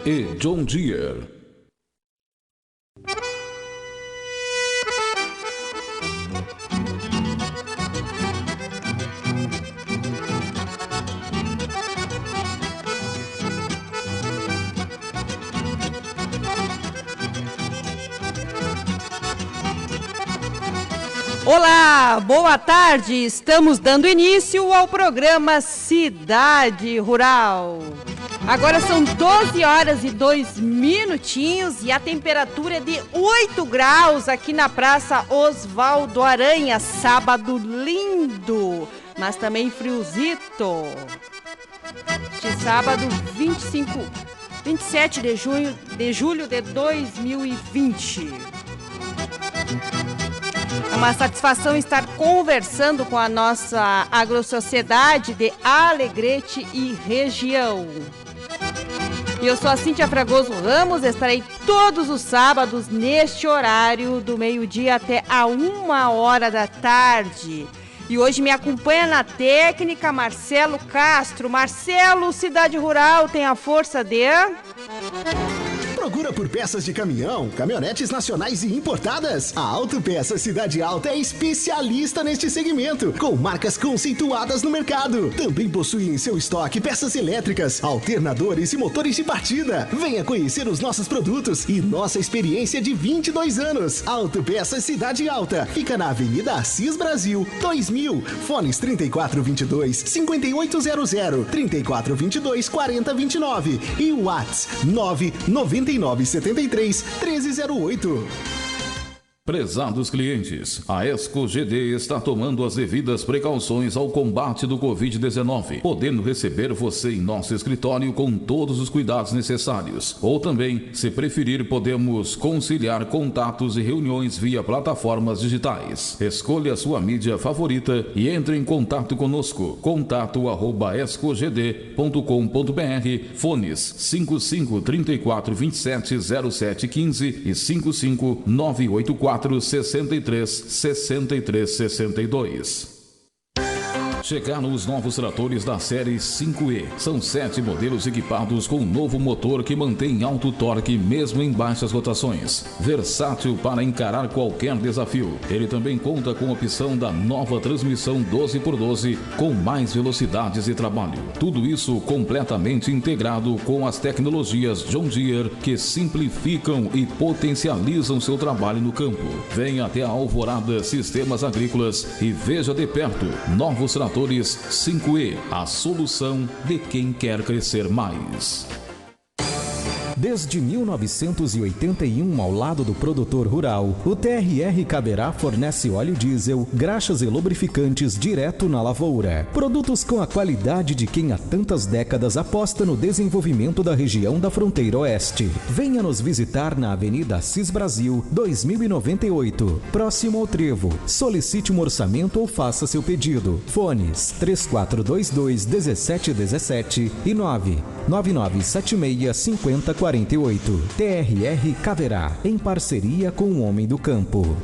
e John Deere. Olá, boa tarde. Estamos dando início ao programa Cidade Rural. Agora são 12 horas e 2 minutinhos e a temperatura é de 8 graus aqui na Praça Osvaldo Aranha. Sábado lindo, mas também friozito. Este sábado 27 de julho de 2020. É uma satisfação estar conversando com a nossa agrosociedade de Alegrete e região. E eu sou a Cíntia Fragoso Ramos, estarei todos os sábados neste horário do meio-dia até a 1h da tarde. E hoje me acompanha na técnica Marcelo Castro. Marcelo, Cidade Rural tem a força de... Procura por peças de caminhão, caminhonetes nacionais e importadas? A Autopeças Cidade Alta é especialista neste segmento, com marcas conceituadas no mercado. Também possui em seu estoque peças elétricas, alternadores e motores de partida. Venha conhecer os nossos produtos e nossa experiência de 22 anos. Autopeças Cidade Alta fica na Avenida Assis Brasil, 2000. Fones 3422-5800, 3422-4029 e o WhatsApp 99973-1308. Prezados clientes, a ESCO-GD está tomando as devidas precauções ao combate do Covid-19, podendo receber você em nosso escritório com todos os cuidados necessários. Ou também, se preferir, podemos conciliar contatos e reuniões via plataformas digitais. Escolha a sua mídia favorita e entre em contato conosco. contato@escogd.com.br, fones 5534270715 e 55984 636362. Chegaram os novos tratores da série 5E. São 7 modelos equipados com um novo motor que mantém alto torque mesmo em baixas rotações. Versátil para encarar qualquer desafio. Ele também conta com a opção da nova transmissão 12x12 com mais velocidades de trabalho. Tudo isso completamente integrado com as tecnologias John Deere que simplificam e potencializam seu trabalho no campo. Venha até a Alvorada Sistemas Agrícolas e veja de perto novos tratores 5E, a solução de quem quer crescer mais. Desde 1981, ao lado do produtor rural, o TRR Caberá fornece óleo diesel, graxas e lubrificantes direto na lavoura. Produtos com a qualidade de quem há tantas décadas aposta no desenvolvimento da região da fronteira oeste. Venha nos visitar na Avenida Assis Brasil, 2098, próximo ao Trevo. Solicite um orçamento ou faça seu pedido. Fones 3422-1717 e 99976-5048. TRR Caverá, em parceria com o Homem do Campo.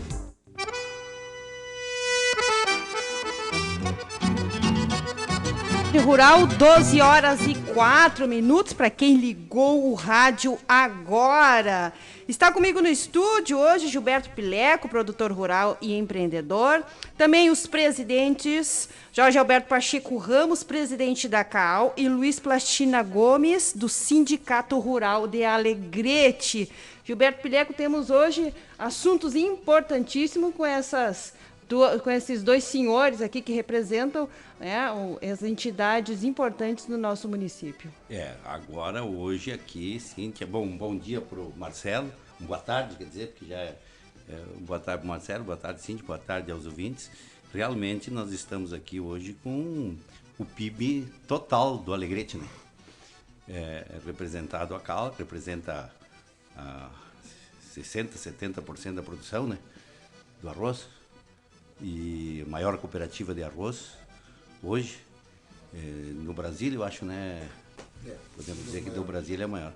Rural, 12 horas e 4 minutos, para quem ligou o rádio agora. Está comigo no estúdio hoje Gilberto Pileco, produtor rural e empreendedor. Também os presidentes Jorge Alberto Pacheco Ramos, presidente da CAAL, e Luiz Plastina Gomes, do Sindicato Rural de Alegrete. Gilberto Pileco, temos hoje assuntos importantíssimos com esses dois senhores aqui que representam, né, as entidades importantes do nosso município. Agora, hoje aqui, Cíntia, bom dia para o Marcelo, boa tarde, quer dizer, porque já boa tarde para o Marcelo, boa tarde, Cíntia, boa tarde aos ouvintes. Realmente, nós estamos aqui hoje com o PIB total do Alegrete, né? Representado a CAL, representa 60%, 70% da produção, né, do arroz. E maior cooperativa de arroz hoje no Brasil, eu acho, né? Podemos dizer que do Brasil é maior.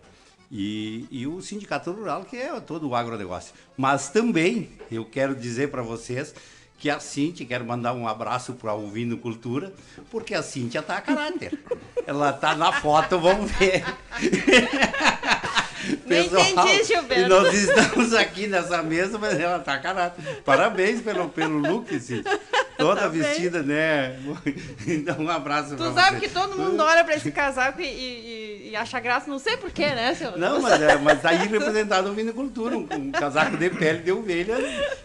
E o Sindicato Rural, que é todo o agronegócio. Mas também eu quero dizer para vocês que a Cíntia, quero mandar um abraço para o Ouvindo Cultura, porque a Cíntia tá a caráter. Ela tá na foto, vamos ver. Nem pessoal. entendi, Gilberto. E nós estamos aqui nessa mesa, mas ela tá caráter. Parabéns pelo look, assim. Toda Tá vestida, né? Então, um abraço pra Tu você. sabe que todo mundo olha pra esse casaco e acha graça, não sei porquê, né, seu? Não, mas tá aí representado a vinicultura, um casaco de pele de ovelha,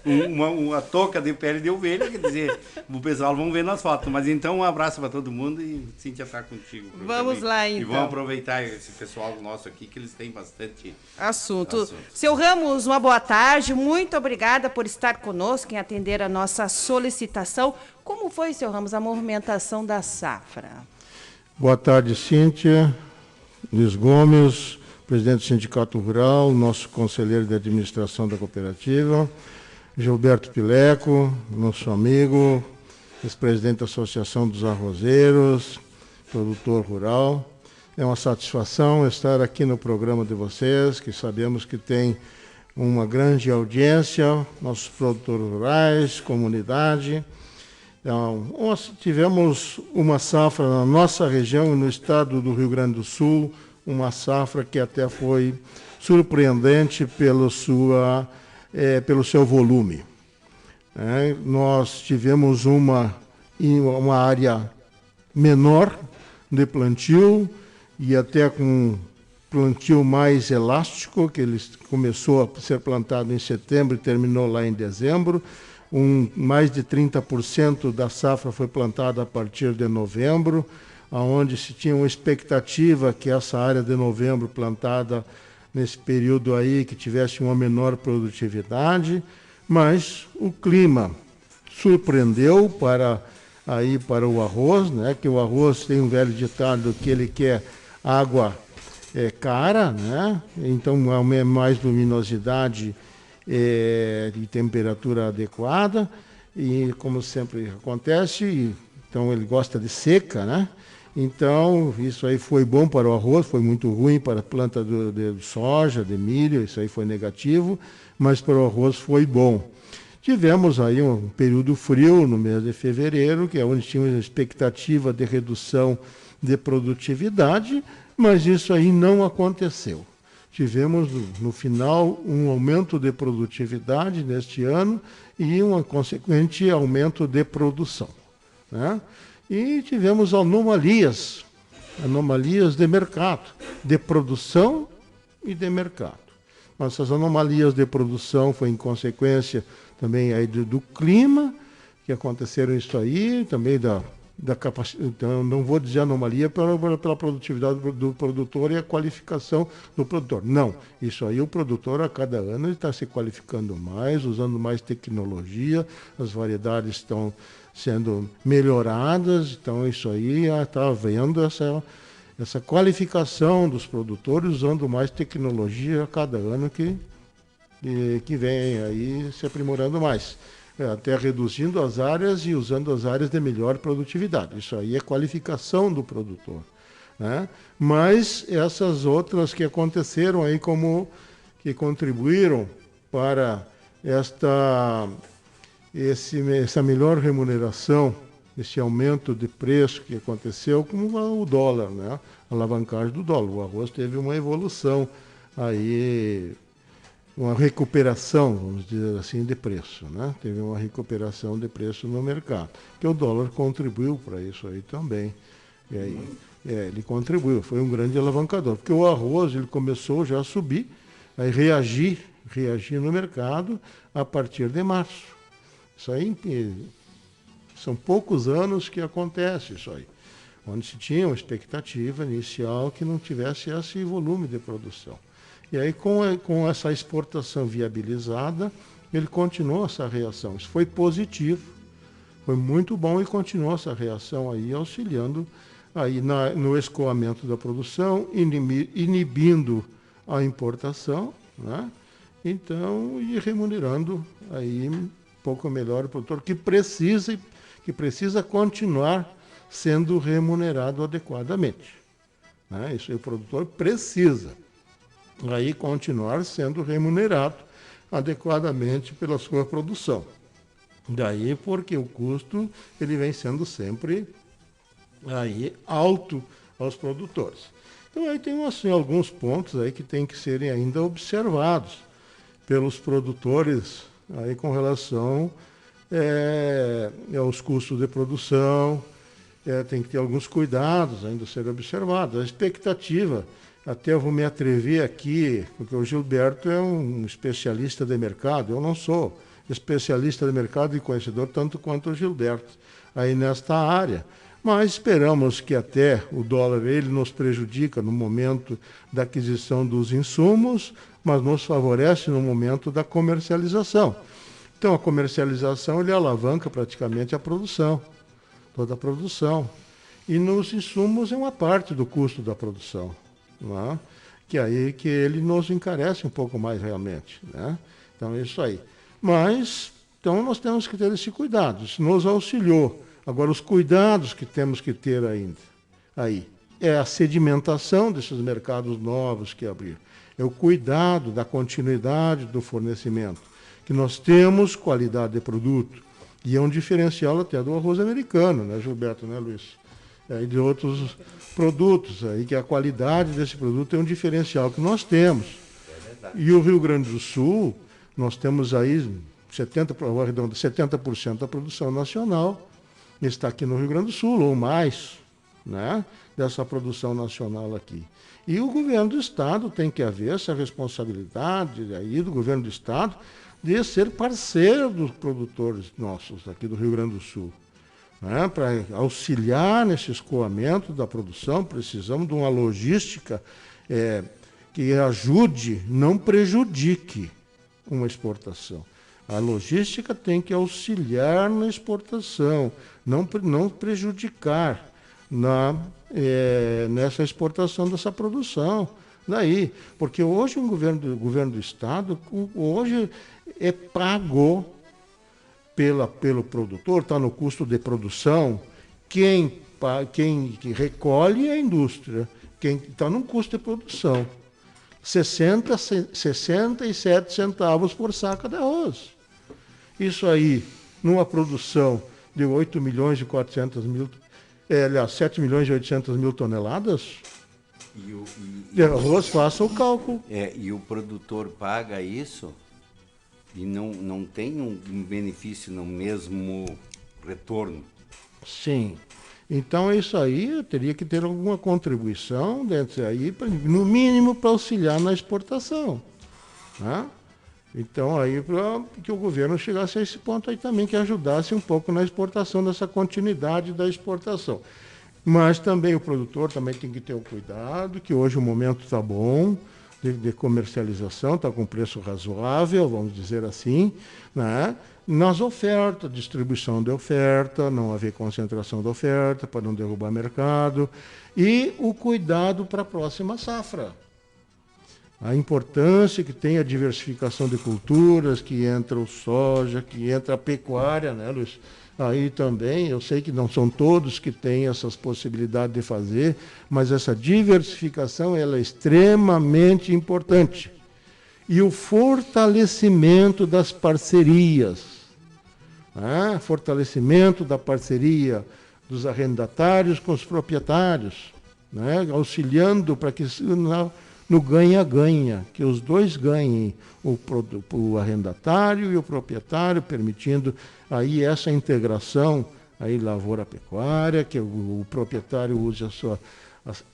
uma touca de pele de ovelha, quer dizer, o pessoal vão ver nas fotos. Mas então, um abraço para todo mundo e Cíntia tá contigo. Vamos lá, então. E vamos aproveitar esse pessoal nosso aqui, que eles têm bastante Assunto. Seu Ramos, uma boa tarde, muito obrigada por estar conosco, em atender a nossa solicitação. Como foi, seu Ramos, a movimentação da safra? Boa tarde, Cíntia, Luiz Gomes, presidente do Sindicato Rural, nosso conselheiro de administração da cooperativa, Gilberto Pileco, nosso amigo, ex-presidente da Associação dos Arrozeiros, produtor rural. É uma satisfação estar aqui no programa de vocês, que sabemos que tem uma grande audiência, nossos produtores rurais, comunidade. Então, nós tivemos uma safra na nossa região, no estado do Rio Grande do Sul, uma safra que até foi surpreendente pelo seu volume. Nós tivemos uma área menor de plantio e até com plantio mais elástico, que ele começou a ser plantado em setembro e terminou lá em dezembro. Mais de 30% da safra foi plantada a partir de novembro, onde se tinha uma expectativa que essa área de novembro plantada nesse período aí, que tivesse uma menor produtividade, mas o clima surpreendeu para o arroz, né? Que o arroz tem um velho ditado que ele quer água cara, né? Então mais luminosidade de temperatura adequada, e como sempre acontece, então ele gosta de seca, né? Então isso aí foi bom para o arroz, foi muito ruim para a planta de soja, de milho, isso aí foi negativo, mas para o arroz foi bom. Tivemos aí um período frio no mês de fevereiro, que é onde tínhamos expectativa de redução de produtividade, mas isso aí não aconteceu. Tivemos, no final, um aumento de produtividade neste ano e um consequente aumento de produção, né? E tivemos anomalias de mercado, de produção e de mercado. Essas anomalias de produção foi em consequência também aí do clima, que aconteceram isso aí, também da capacidade, então, não vou dizer anomalia pela produtividade do produtor e a qualificação do produtor. Não, isso aí o produtor a cada ano está se qualificando mais, usando mais tecnologia, as variedades estão sendo melhoradas, então isso aí está havendo essa qualificação dos produtores usando mais tecnologia a cada ano que vem aí se aprimorando mais. Até reduzindo as áreas e usando as áreas de melhor produtividade. Isso aí é qualificação do produtor, né? Mas essas outras que aconteceram aí que contribuíram para essa melhor remuneração, esse aumento de preço que aconteceu, como o dólar, né? A alavancagem do dólar. O arroz teve uma evolução aí, uma recuperação, vamos dizer assim, de preço, né? Teve uma recuperação de preço no mercado, que o dólar contribuiu para isso aí também. E aí, ele contribuiu, foi um grande alavancador, porque o arroz ele começou já a subir, a reagir no mercado a partir de março. Isso aí são poucos anos que acontece isso aí, onde se tinha uma expectativa inicial que não tivesse esse volume de produção. E aí, com essa exportação viabilizada, ele continuou essa reação. Isso foi positivo, foi muito bom e continuou essa reação aí, auxiliando aí no escoamento da produção, inibindo a importação, né? Então, e remunerando aí um pouco melhor o produtor, que precisa continuar sendo remunerado adequadamente, né? Isso aí o produtor precisa aí continuar sendo remunerado adequadamente pela sua produção. Daí porque o custo ele vem sendo sempre aí alto aos produtores. Então aí tem assim, alguns pontos aí que tem que serem ainda observados pelos produtores aí com relação aos custos de produção, tem que ter alguns cuidados ainda a serem observados. A expectativa, até eu vou me atrever aqui, porque o Gilberto é um especialista de mercado, eu não sou especialista de mercado e conhecedor tanto quanto o Gilberto aí nesta área. Mas esperamos que até o dólar ele nos prejudica no momento da aquisição dos insumos, mas nos favorece no momento da comercialização. Então a comercialização ele alavanca praticamente a produção, toda a produção. E nos insumos é uma parte do custo da produção, né? Que aí que ele nos encarece um pouco mais realmente, né? Então é isso aí. Mas então nós temos que ter esse cuidado, isso nos auxiliou. Agora, os cuidados que temos que ter ainda aí é a sedimentação desses mercados novos que abrir, é o cuidado da continuidade do fornecimento, que nós temos qualidade de produto, e é um diferencial até do arroz americano, né, Gilberto, né, Luiz? E de outros produtos, aí, que a qualidade desse produto é um diferencial que nós temos. E o Rio Grande do Sul, nós temos aí 70% da produção nacional, está aqui no Rio Grande do Sul, ou mais, né, dessa produção nacional aqui. E o governo do Estado tem que haver essa responsabilidade aí do governo do Estado de ser parceiro dos produtores nossos aqui do Rio Grande do Sul, né, para auxiliar nesse escoamento da produção. Precisamos de uma logística que ajude, não prejudique uma exportação. A logística tem que auxiliar na exportação, não prejudicar nessa exportação dessa produção. Daí, porque hoje o governo do Estado hoje é pago pelo produtor, está no custo de produção. Quem recolhe é a indústria, quem está no custo de produção. 67 centavos por saca de arroz. Isso aí, numa produção de 8 milhões e 400 mil, 7 milhões e 800 mil toneladas, de arroz, faça o cálculo. E o produtor paga isso e não tem um benefício no mesmo retorno. Sim. Então, isso aí teria que ter alguma contribuição dentro aí, no mínimo para auxiliar na exportação, né? Então, aí, para que o governo chegasse a esse ponto aí também, que ajudasse um pouco na exportação, dessa continuidade da exportação. Mas também o produtor também tem que ter o cuidado, que hoje o momento está bom, de comercialização, está com preço razoável, vamos dizer assim, né? Nas ofertas, distribuição de oferta, não haver concentração de oferta, para não derrubar mercado, e o cuidado para a próxima safra. A importância que tem a diversificação de culturas, que entra o soja, que entra a pecuária, né, Luiz? Aí também, eu sei que não são todos que têm essas possibilidades de fazer, mas essa diversificação ela é extremamente importante. E o fortalecimento das parcerias, né? Fortalecimento da parceria dos arrendatários com os proprietários, né? Auxiliando para que no ganha-ganha, que os dois ganhem, o arrendatário e o proprietário, permitindo aí essa integração aí lavoura-pecuária, que o proprietário use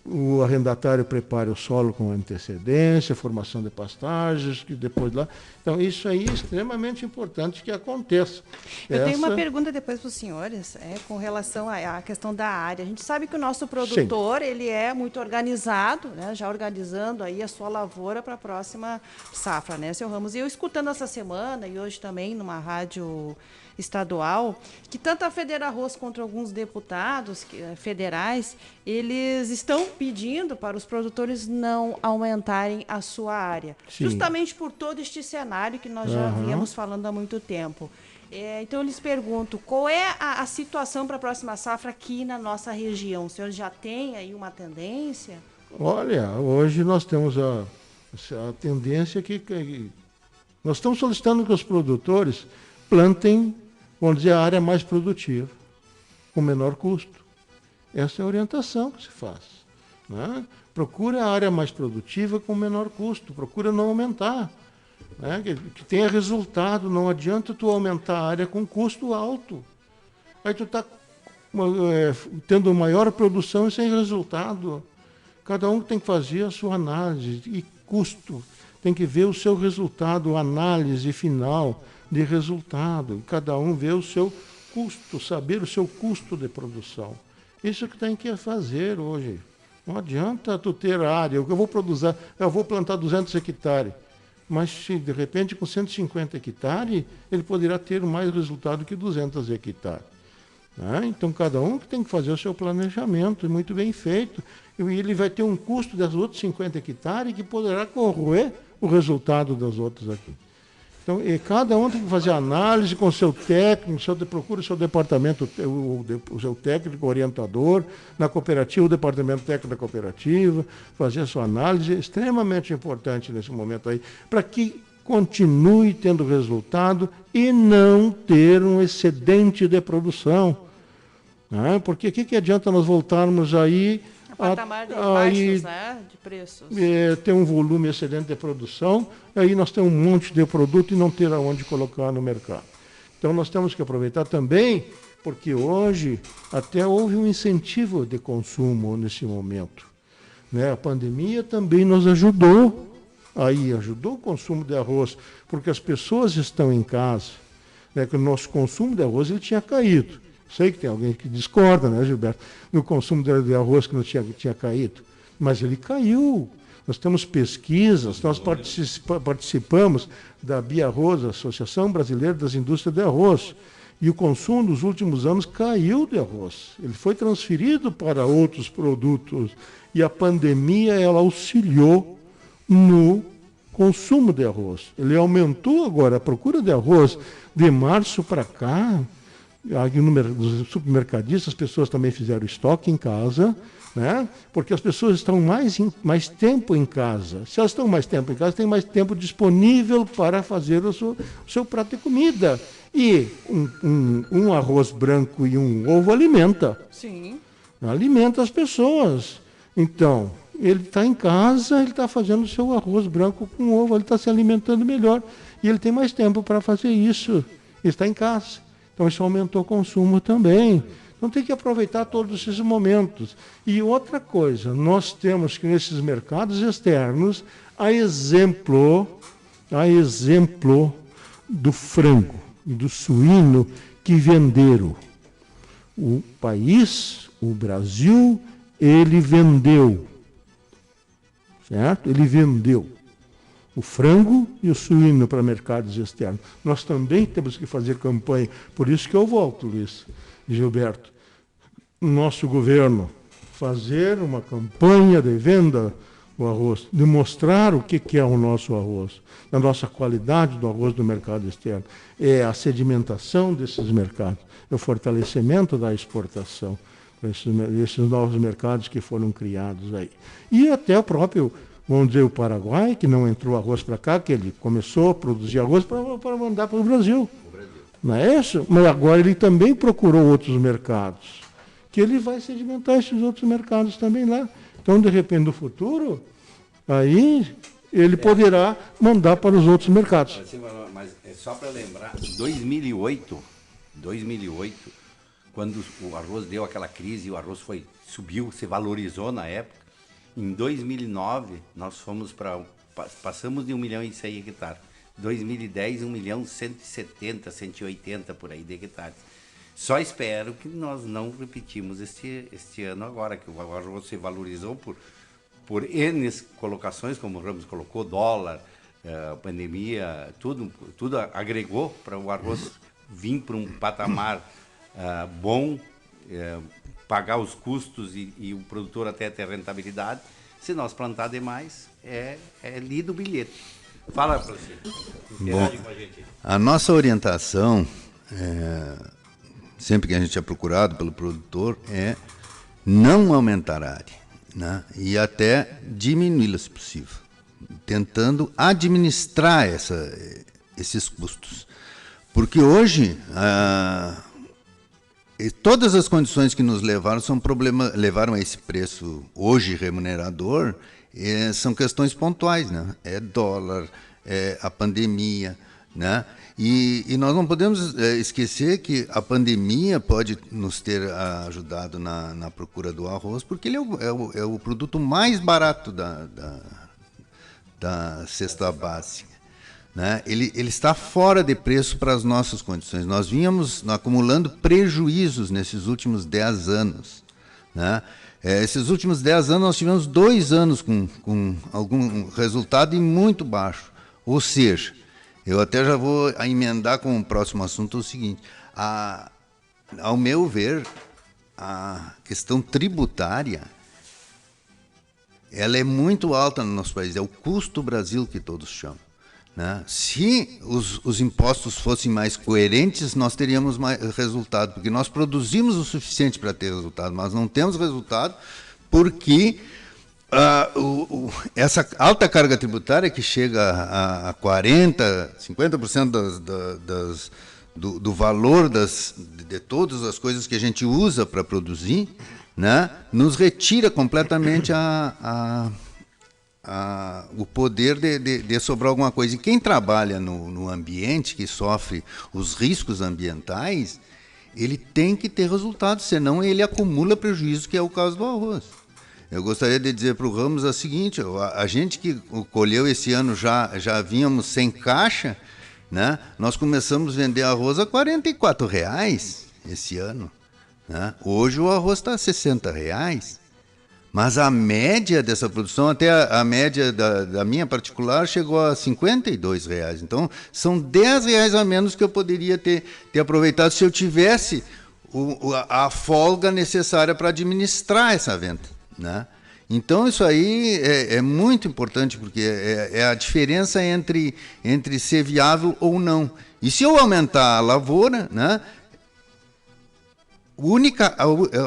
o arrendatário prepare o solo com antecedência, formação de pastagens, que depois lá. Então, isso aí é extremamente importante que aconteça. Eu tenho uma pergunta depois para os senhores, com relação à questão da área. A gente sabe que o nosso produtor, ele é muito organizado, né, já organizando aí a sua lavoura para a próxima safra, né, seu Ramos? E eu escutando essa semana, e hoje também numa rádio estadual, que tanto a Federarroz quanto alguns deputados federais, eles estão pedindo para os produtores não aumentarem a sua área. Sim. Justamente por todo este cenário que nós já viemos falando há muito tempo. Então, eu lhes pergunto, qual é a situação para a próxima safra aqui na nossa região? O senhor já tem aí uma tendência? Olha, hoje nós temos a tendência que nós estamos solicitando que os produtores plantem, vamos dizer, a área mais produtiva, com menor custo. Essa é a orientação que se faz, né? Procura a área mais produtiva com menor custo, procura não aumentar, né? Que tenha resultado. Não adianta tu aumentar a área com custo alto. Aí tu está tendo maior produção e sem resultado. Cada um tem que fazer a sua análise e custo. Tem que ver o seu resultado, análise final de resultado. Cada um vê o seu custo, saber o seu custo de produção. Isso que tem que fazer hoje. Não adianta tu ter área. Eu vou plantar 200 hectares. Mas se de repente com 150 hectares, ele poderá ter mais resultado que 200 hectares. Né? Então cada um tem que fazer o seu planejamento, muito bem feito. E ele vai ter um custo das outras 50 hectares que poderá corroer o resultado das outras aqui. Então, cada um tem que fazer análise com o seu técnico, procura o seu departamento, o seu técnico orientador, na cooperativa, o departamento técnico da cooperativa, fazer a sua análise, é extremamente importante nesse momento aí, para que continue tendo resultado e não ter um excedente de produção. Né? Porque o que adianta nós voltarmos aí patamar de baixos, né, de preços. Ter um volume excedente de produção, aí nós temos um monte de produto e não ter aonde colocar no mercado. Então nós temos que aproveitar também, porque hoje até houve um incentivo de consumo nesse momento. Né? A pandemia também nos ajudou, ajudou o consumo de arroz, porque as pessoas estão em casa, né, que o nosso consumo de arroz ele tinha caído. Sei que tem alguém que discorda, né, Gilberto, no consumo de arroz que não tinha caído, mas ele caiu. Nós temos pesquisas, nós participamos da Biarroz, Associação Brasileira das Indústrias de Arroz, e o consumo nos últimos anos caiu de arroz. Ele foi transferido para outros produtos, e a pandemia ela auxiliou no consumo de arroz. Ele aumentou agora a procura de arroz de março para cá. Nos supermercadistas, as pessoas também fizeram estoque em casa, né? Porque as pessoas estão mais tempo em casa. Se elas estão mais tempo em casa, tem mais tempo disponível para fazer o seu prato de comida. E um arroz branco e um ovo alimenta. Sim. Alimenta as pessoas. Então, ele está em casa, ele está fazendo o seu arroz branco com ovo, ele está se alimentando melhor. E ele tem mais tempo para fazer isso. Ele está em casa. Então, isso aumentou o consumo também. Então, tem que aproveitar todos esses momentos. E outra coisa, nós temos que, nesses mercados externos, a exemplo do frango e do suíno que venderam. O país, o Brasil, ele vendeu. Certo? Ele vendeu o frango e o suíno para mercados externos. Nós também temos que fazer campanha. Por isso que eu volto, Luiz e Gilberto. Nosso governo fazer uma campanha de venda do arroz, demonstrar o que é o nosso arroz, a nossa qualidade do arroz do mercado externo, é a sedimentação desses mercados, é o fortalecimento da exportação, esses novos mercados que foram criados aí. E até o próprio, vamos dizer, o Paraguai, que não entrou arroz para cá, que ele começou a produzir arroz para mandar para o Brasil. Não é isso? Mas agora ele também procurou outros mercados, que ele vai sedimentar esses outros mercados também lá. Então, de repente, no futuro, aí ele poderá mandar para os outros mercados. Mas é só para lembrar, 2008, quando o arroz deu aquela crise, o arroz subiu, se valorizou na época. Em 2009, nós passamos de 1 milhão e 100 hectares. 2010, 1 milhão 170, 180 por aí de hectares. Só espero que nós não repetimos este ano agora, que o arroz se valorizou por N colocações, como o Ramos colocou, dólar, pandemia, tudo agregou para o arroz vir para um patamar bom, pagar os custos e o produtor até ter rentabilidade. Se nós plantar demais, é lido o bilhete. Fala, Francisco. Bom, a nossa orientação, sempre que a gente é procurado pelo produtor, é não aumentar a área, né? E até diminuí-la, se possível, tentando administrar esses custos. Porque hoje todas as condições que nos levaram levaram a esse preço hoje remunerador, são questões pontuais, né? É dólar, é a pandemia, né? E nós não podemos esquecer que a pandemia pode nos ter ajudado na procura do arroz, porque ele é o produto mais barato da cesta básica, né? Ele está fora de preço para as nossas condições. Nós vínhamos acumulando prejuízos nesses últimos 10 anos, né? Esses últimos 10 anos nós tivemos 2 anos com algum resultado e muito baixo. Ou seja, eu até já vou emendar com o próximo assunto o seguinte: ao meu ver, a questão tributária ela é muito alta no nosso país, é o custo Brasil que todos chamam, né? Se os impostos fossem mais coerentes, nós teríamos mais resultado, porque nós produzimos o suficiente para ter resultado, mas não temos resultado porque essa alta carga tributária que chega a 40%, 50% do valor de todas as coisas que a gente usa para produzir, né, nos retira completamente o poder de sobrar alguma coisa. E quem trabalha no ambiente, que sofre os riscos ambientais, ele tem que ter resultados, senão ele acumula prejuízo, que é o caso do arroz. Eu gostaria de dizer para o Ramos o seguinte: a gente que colheu esse ano já vínhamos sem caixa, né? Nós começamos a vender arroz a R$ 44 esse ano, né? Hoje o arroz está a R$ 60, mas a média dessa produção, até a média da minha particular, chegou a R$ 52. Então, são R$ 10 a menos que eu poderia ter aproveitado se eu tivesse a folga necessária para administrar essa venda, né? Então, isso aí é muito importante, porque é a diferença entre ser viável ou não. E se eu aumentar a lavoura, né,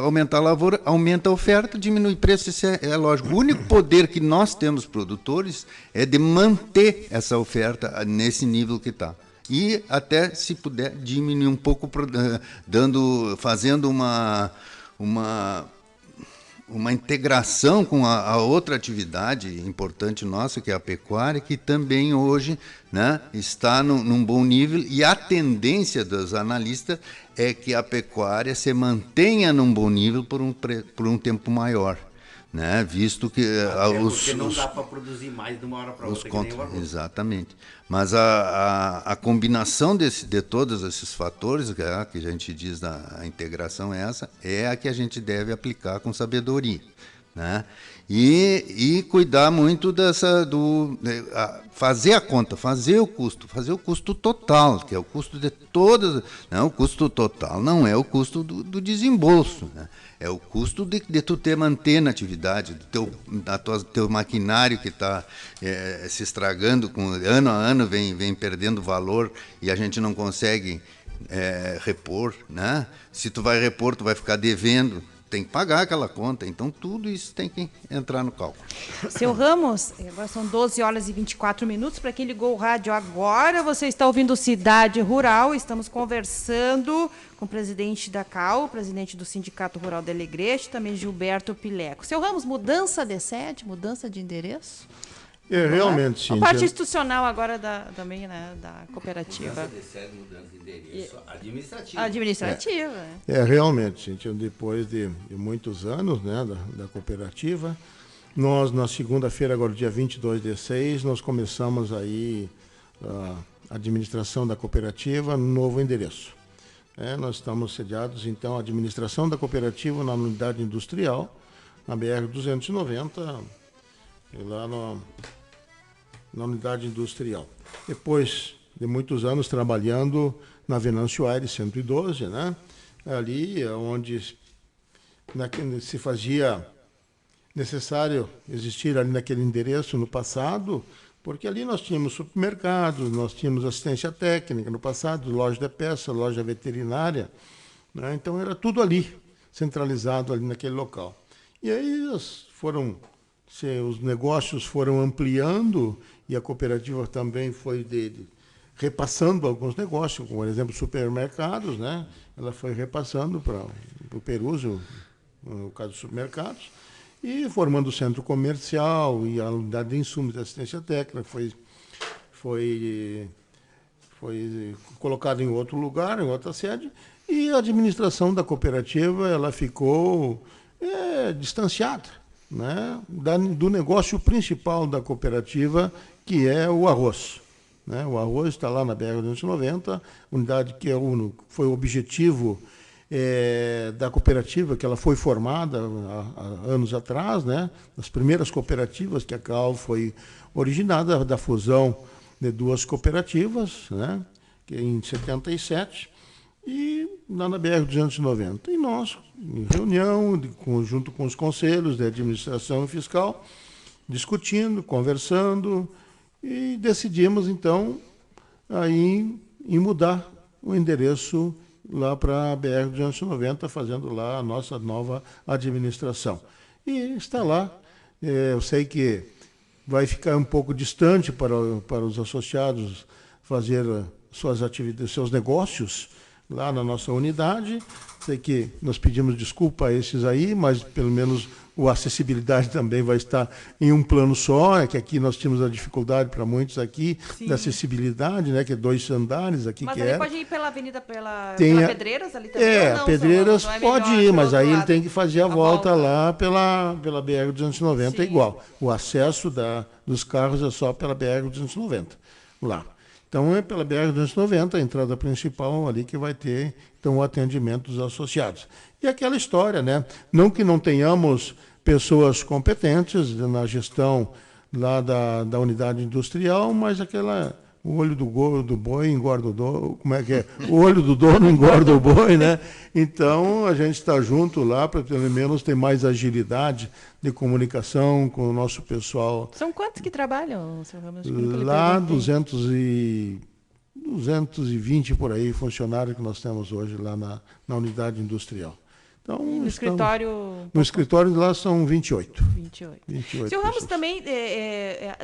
aumentar a lavoura, aumenta a oferta, diminui o preço, isso é lógico. O único poder que nós temos, produtores, é de manter essa oferta nesse nível que está. E até, se puder, diminuir um pouco, fazendo uma integração com a outra atividade importante nossa, que é a pecuária, que também hoje, né, está num bom nível, e a tendência dos analistas é que a pecuária se mantenha num bom nível por um tempo maior, né, visto que porque não dá para produzir mais de uma hora para outra, que nem o arroz. Exatamente. Mas a combinação de todos esses fatores, que a gente diz a integração é a que a gente deve aplicar com sabedoria, né? E cuidar muito fazer a conta, fazer o custo total, que é o custo de todas. Não, o custo total não é o custo do desembolso, né? É o custo de tu manter na atividade, teu maquinário que está se estragando, ano a ano vem perdendo valor e a gente não consegue repor, né? Se tu vai repor, tu vai ficar devendo, tem que pagar aquela conta. Então, tudo isso tem que entrar no cálculo. Seu Ramos, agora são 12 horas e 24 minutos. Para quem ligou o rádio agora, você está ouvindo Cidade Rural. Estamos conversando com o presidente da CAU, presidente do Sindicato Rural de Alegrete, também Gilberto Pileco. Seu Ramos, mudança de sede, mudança de endereço? Realmente, sim. A parte institucional agora também, né, da cooperativa. Mudança de sede, mudança de endereço administrativa. Administrativa. Realmente, Cintia, depois de muitos anos, né, da cooperativa, nós, na segunda-feira, agora dia 22/6, nós começamos aí a administração da cooperativa no novo endereço. Nós estamos sediados, então, a administração da cooperativa na unidade industrial, na BR-290, lá na unidade industrial. Depois de muitos anos trabalhando na Venâncio Aires 112, né? Ali onde se fazia necessário existir ali naquele endereço no passado, porque ali nós tínhamos supermercados, nós tínhamos assistência técnica no passado, loja de peça, loja veterinária, né? Então era tudo ali, centralizado ali naquele local. E aí os negócios foram ampliando e a cooperativa também foi repassando alguns negócios, como, por exemplo, supermercados, né? Ela foi repassando para o Perúzio, no caso dos supermercados, e formando o centro comercial e a unidade de insumos de assistência técnica foi colocado em outro lugar, em outra sede, e a administração da cooperativa ela ficou distanciada, né, do negócio principal da cooperativa, que é o arroz. Né? O arroz está lá na BR-290, unidade que foi o objetivo da cooperativa, que ela foi formada há anos atrás, né? As primeiras cooperativas que a CAL foi originada da fusão de duas cooperativas, né? Que em 77, e lá na BR-290. E nós, em reunião, junto com os conselhos de administração e fiscal, discutindo, conversando, e decidimos, então, aí, em mudar o endereço lá para a BR-290, fazendo lá a nossa nova administração. E está lá. Eu sei que vai ficar um pouco distante para os associados fazer suas atividades, seus negócios lá na nossa unidade. Sei que nós pedimos desculpa a esses aí, mas pelo menos a acessibilidade também vai estar em um plano só, que aqui nós tínhamos a dificuldade para muitos aqui, sim, da acessibilidade, né, que é 2 andares aqui. Mas que ali pode ir pela avenida, pela Pedreiras ali também? Não, Pedreiras não pode ir, mas aí ele tem que fazer a volta lá pela BR-290, sim, igual. O acesso dos carros é só pela BR-290, lá. Então, é pela BR-290, a entrada principal ali que vai ter, então, o atendimento dos associados. E aquela história, né? Não que não tenhamos pessoas competentes na gestão lá da unidade industrial, mas o olho do boi engorda o dono, como é que é? O olho do dono engorda o boi, né? Então, a gente está junto lá para, pelo menos, ter mais agilidade de comunicação com o nosso pessoal. São quantos que trabalham, Sr. Ramos? Lá, 220 por aí, funcionários que nós temos hoje lá na unidade industrial. Então, no escritório? No escritório lá são 28. 28. Sr. Ramos, também,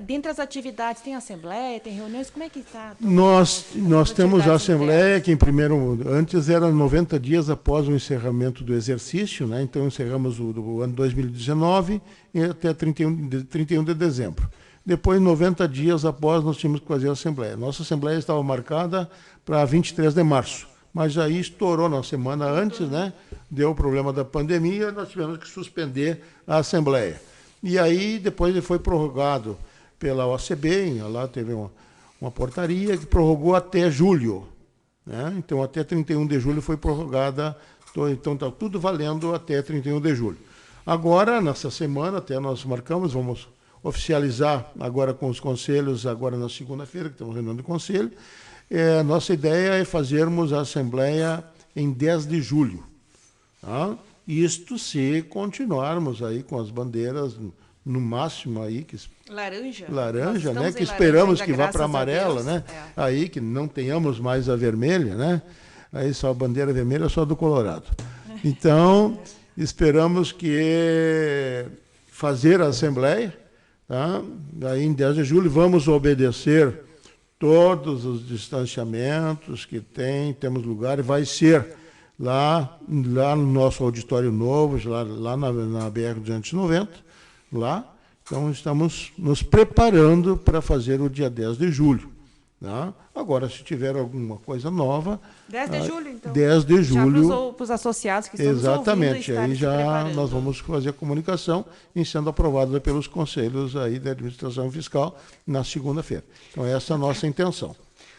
dentre as atividades, tem assembleia, tem reuniões, como é que está? Nós temos a assembleia, que antes era 90 dias após o encerramento do exercício, né? Então encerramos o ano 2019 e até 31 de dezembro. Depois, 90 dias após, nós tínhamos que fazer a assembleia. Nossa assembleia estava marcada para 23 de março. Mas aí estourou na semana antes, né? Deu o problema da pandemia, nós tivemos que suspender a Assembleia. E aí depois ele foi prorrogado pela OCB, lá teve uma portaria que prorrogou até julho. Né? Então até 31 de julho foi prorrogada, então está tudo valendo até 31 de julho. Agora, nessa semana, até nós marcamos, vamos oficializar agora com os conselhos, agora na segunda-feira, que estamos reunindo o conselho. Nossa ideia é fazermos a Assembleia em 10 de julho. Tá? Isto se continuarmos aí com as bandeiras no máximo aí. Laranja, né? Que esperamos que vá para a amarela, né? Aí que não tenhamos mais a vermelha, né? Aí só a bandeira vermelha só do Colorado. Então, esperamos que fazer a Assembleia, tá? Aí em 10 de julho vamos obedecer todos os distanciamentos que temos lugar, e vai ser lá no nosso auditório novo, lá na BR-290, lá. Então, estamos nos preparando para fazer o dia 10 de julho. Tá? Agora, se tiver alguma coisa nova... 10 de julho, então. 10 de julho. Já para os associados que estão exatamente, aí já nós vamos fazer a comunicação em sendo aprovada pelos conselhos aí da administração fiscal na segunda-feira. Então, essa é a nossa intenção.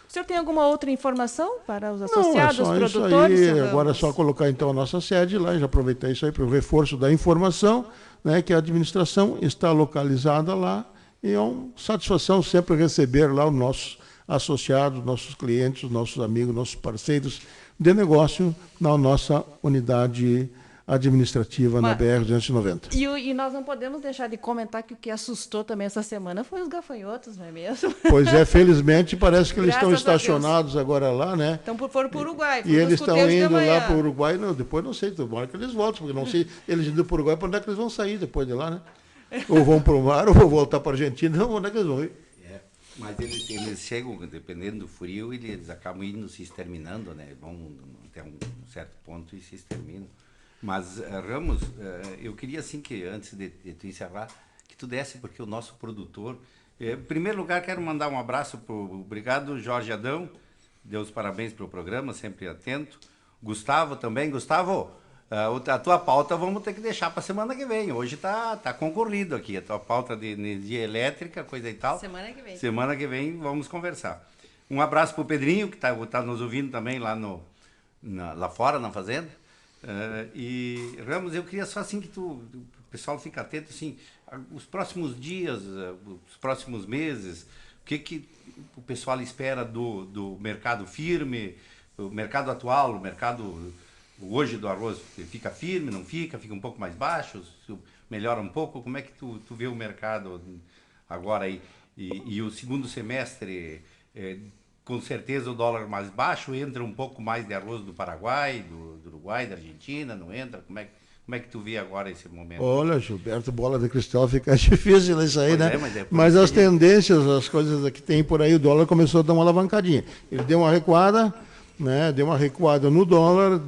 O senhor tem alguma outra informação para os associados, não, os produtores? Isso aí. Agora é só colocar então a nossa sede lá e já aproveitar isso aí para o reforço da informação, né, que a administração está localizada lá, e é uma satisfação sempre receber lá os nossos associados, nossos clientes, nossos amigos, nossos parceiros de negócio na nossa unidade administrativa na BR-290. E nós não podemos deixar de comentar que o que assustou também essa semana foi os gafanhotos, não é mesmo? Pois é, felizmente parece que eles estão estacionados agora lá, né? Então foram para o Uruguai. E eles estão indo lá para o Uruguai, não, depois não sei, tomara que eles voltem, porque não sei, eles indo para o Uruguai, para onde é que eles vão sair depois de lá, né? Ou vão para o mar, ou vão voltar para a Argentina, onde é que eles vão ir? Mas eles chegam, dependendo do frio, eles acabam indo se exterminando, né? Vão até um certo ponto e se exterminam. Mas, Ramos, eu queria, assim, que antes de tu encerrar, que tu desse, porque o nosso produtor... Em primeiro lugar, quero mandar um abraço obrigado, Jorge Adão, deu os parabéns pelo programa, sempre atento. Gustavo também. Gustavo, a tua pauta vamos ter que deixar para semana que vem. Hoje tá concorrido aqui, a tua pauta de energia elétrica, coisa e tal. Semana que vem. Semana que vem vamos conversar. Um abraço para o Pedrinho, que tá nos ouvindo também lá, lá fora, na fazenda. E, Ramos, eu queria só assim que o pessoal fique atento, assim, os próximos dias, os próximos meses, o que o pessoal espera do mercado firme, o mercado atual, o mercado hoje do arroz, fica firme, não fica um pouco mais baixo, melhora um pouco? Como é que tu vê o mercado agora aí? E o segundo semestre, com certeza o dólar mais baixo, entra um pouco mais de arroz do Paraguai, do Uruguai, da Argentina, não entra? Como é que tu vê agora esse momento? Olha, Gilberto, bola de cristal fica difícil isso aí, Pois né? mas as tendências, as coisas que tem por aí, o dólar começou a dar uma alavancadinha. Ele deu uma recuada, né? Deu uma recuada no dólar,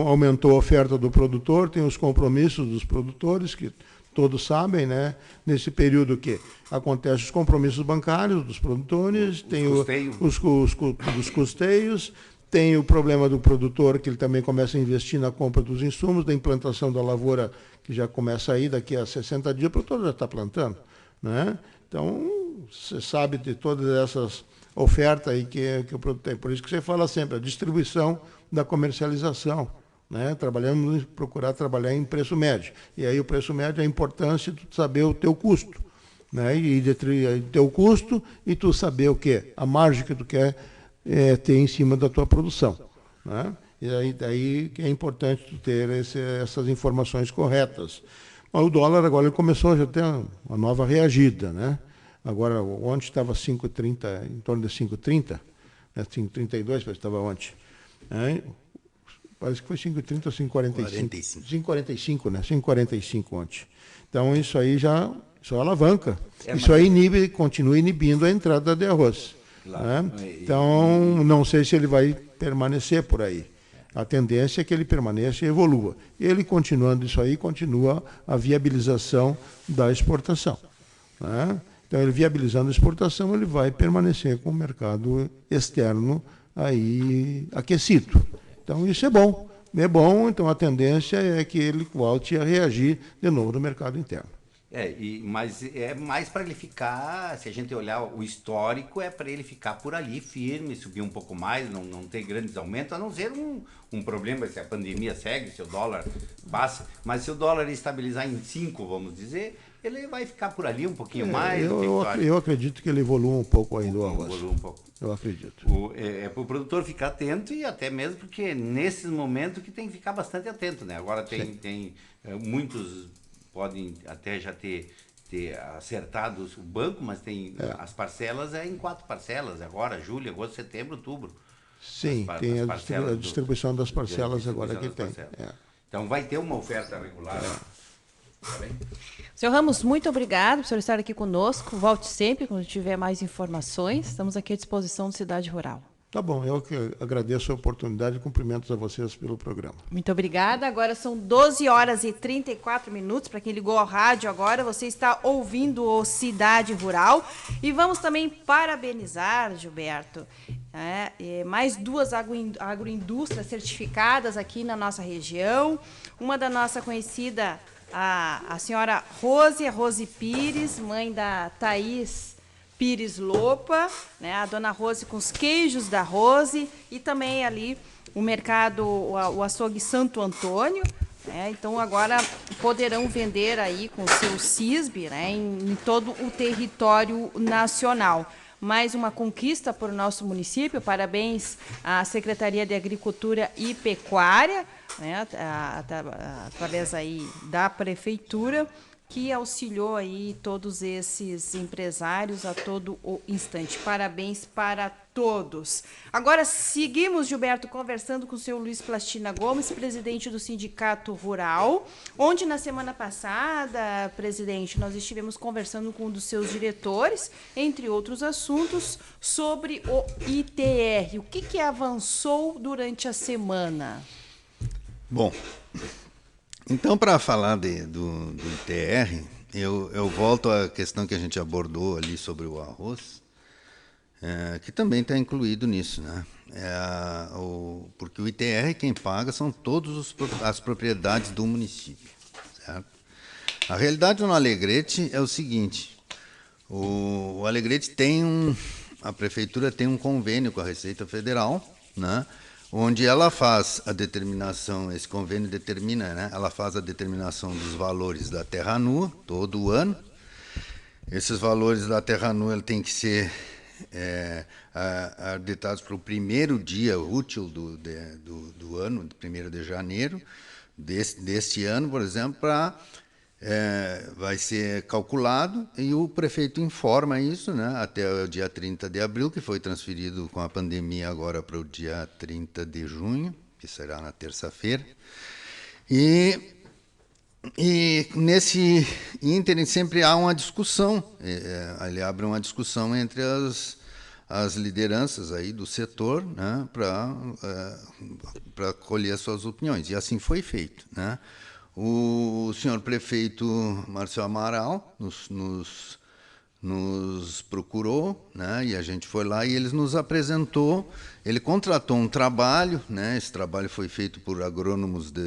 aumentou a oferta do produtor, tem os compromissos dos produtores, que todos sabem, né? Nesse período que acontecem os compromissos bancários dos produtores, tem os custeios, tem o problema do produtor, que ele também começa a investir na compra dos insumos, da implantação da lavoura, que já começa aí daqui a 60 dias, o produtor já está plantando, né? Então, você sabe de todas essas ofertas aí que o produtor tem. Por isso que você fala sempre, a distribuição da comercialização, né? Procurar trabalhar em preço médio. E aí o preço médio é a importância de tu saber o teu custo, né? E de teu custo e tu saber o quê? A margem que tu quer ter em cima da tua produção, né? E aí daí que é importante tu ter essas informações corretas. Mas o dólar agora ele começou já a ter uma nova reagida, né? Agora, ontem estava 5,30, em torno de 5,30, né? 5,32, parece que estava ontem. Né? Parece que foi 5,30 ou 5,45. 5,45, né? 5,45 ontem. Então, isso aí já alavanca. Isso aí continua inibindo a entrada de arroz. Claro. Né? Então, não sei se ele vai permanecer por aí. A tendência é que ele permaneça e evolua. Ele continuando isso aí, continua a viabilização da exportação. Né? Então, ele viabilizando a exportação, ele vai permanecer com o mercado externo aí aquecido. Então, isso é bom. Então a tendência é que ele volte a reagir de novo no mercado interno. Mas é mais para ele ficar, se a gente olhar o histórico, é para ele ficar por ali firme, subir um pouco mais, não ter grandes aumentos, a não ser um problema se a pandemia segue, se o dólar passa, mas se o dólar estabilizar em 5, vamos dizer, ele vai ficar por ali um pouquinho mais. Eu acredito que ele evolua um pouco ainda o arroz. Evolua um pouco. Eu acredito. É para o produtor ficar atento e até mesmo porque nesses momentos que tem que ficar bastante atento, né? Agora tem muitos podem até já ter acertado o banco, mas tem as parcelas em 4 parcelas agora, julho, agosto, setembro, outubro. Sim, tem a distribuição das parcelas agora que tem. Então vai ter uma oferta regular. Tá bem? Senhor Ramos, muito obrigado por senhor estar aqui conosco. Volte sempre quando tiver mais informações. Estamos aqui à disposição do Cidade Rural. Tá bom, eu que agradeço a oportunidade e cumprimentos a vocês pelo programa. Muito obrigada. Agora são 12 horas e 34 minutos. Para quem ligou ao rádio agora, você está ouvindo o Cidade Rural. E vamos também parabenizar, Gilberto, mais 2 agroindústrias certificadas aqui na nossa região. Uma da nossa conhecida, a senhora Rose Pires, mãe da Thaís Pires Lopa, né? A dona Rose com os queijos da Rose, e também ali o mercado, o açougue Santo Antônio, né? Então agora poderão vender aí com o seu CISB, né? Em todo o território nacional. Mais uma conquista para o nosso município. Parabéns à Secretaria de Agricultura e Pecuária, né? Através aí da Prefeitura, que auxiliou aí todos esses empresários a todo o instante. Parabéns para todos. Agora seguimos, Gilberto, conversando com o senhor Luiz Plastina Gomes, presidente do Sindicato Rural, onde na semana passada, presidente, nós estivemos conversando com um dos seus diretores, entre outros assuntos, sobre o ITR. O que avançou durante a semana? Bom, então, para falar do ITR, eu volto à questão que a gente abordou ali sobre o arroz, que também está incluído nisso, né? Porque o ITR quem paga são todas as propriedades do município, certo? A realidade no Alegrete é o seguinte: o Alegrete a prefeitura tem um convênio com a Receita Federal, né? Onde ela faz a determinação, esse convênio determina, né? Ela faz a determinação dos valores da terra nua todo ano. Esses valores da terra nua têm que ser ditados para o primeiro dia útil do ano, 1º de janeiro deste ano, por exemplo, vai ser calculado e o prefeito informa isso, né, até o dia 30 de abril, que foi transferido com a pandemia agora para o dia 30 de junho, que será na terça-feira. E nesse ínterim sempre há uma discussão, ele abre uma discussão entre as lideranças aí do setor, né, para colher suas opiniões, e assim foi feito, né? O senhor prefeito Márcio Amaral nos procurou, né, e a gente foi lá e ele nos apresentou, ele contratou um trabalho, né, esse trabalho foi feito por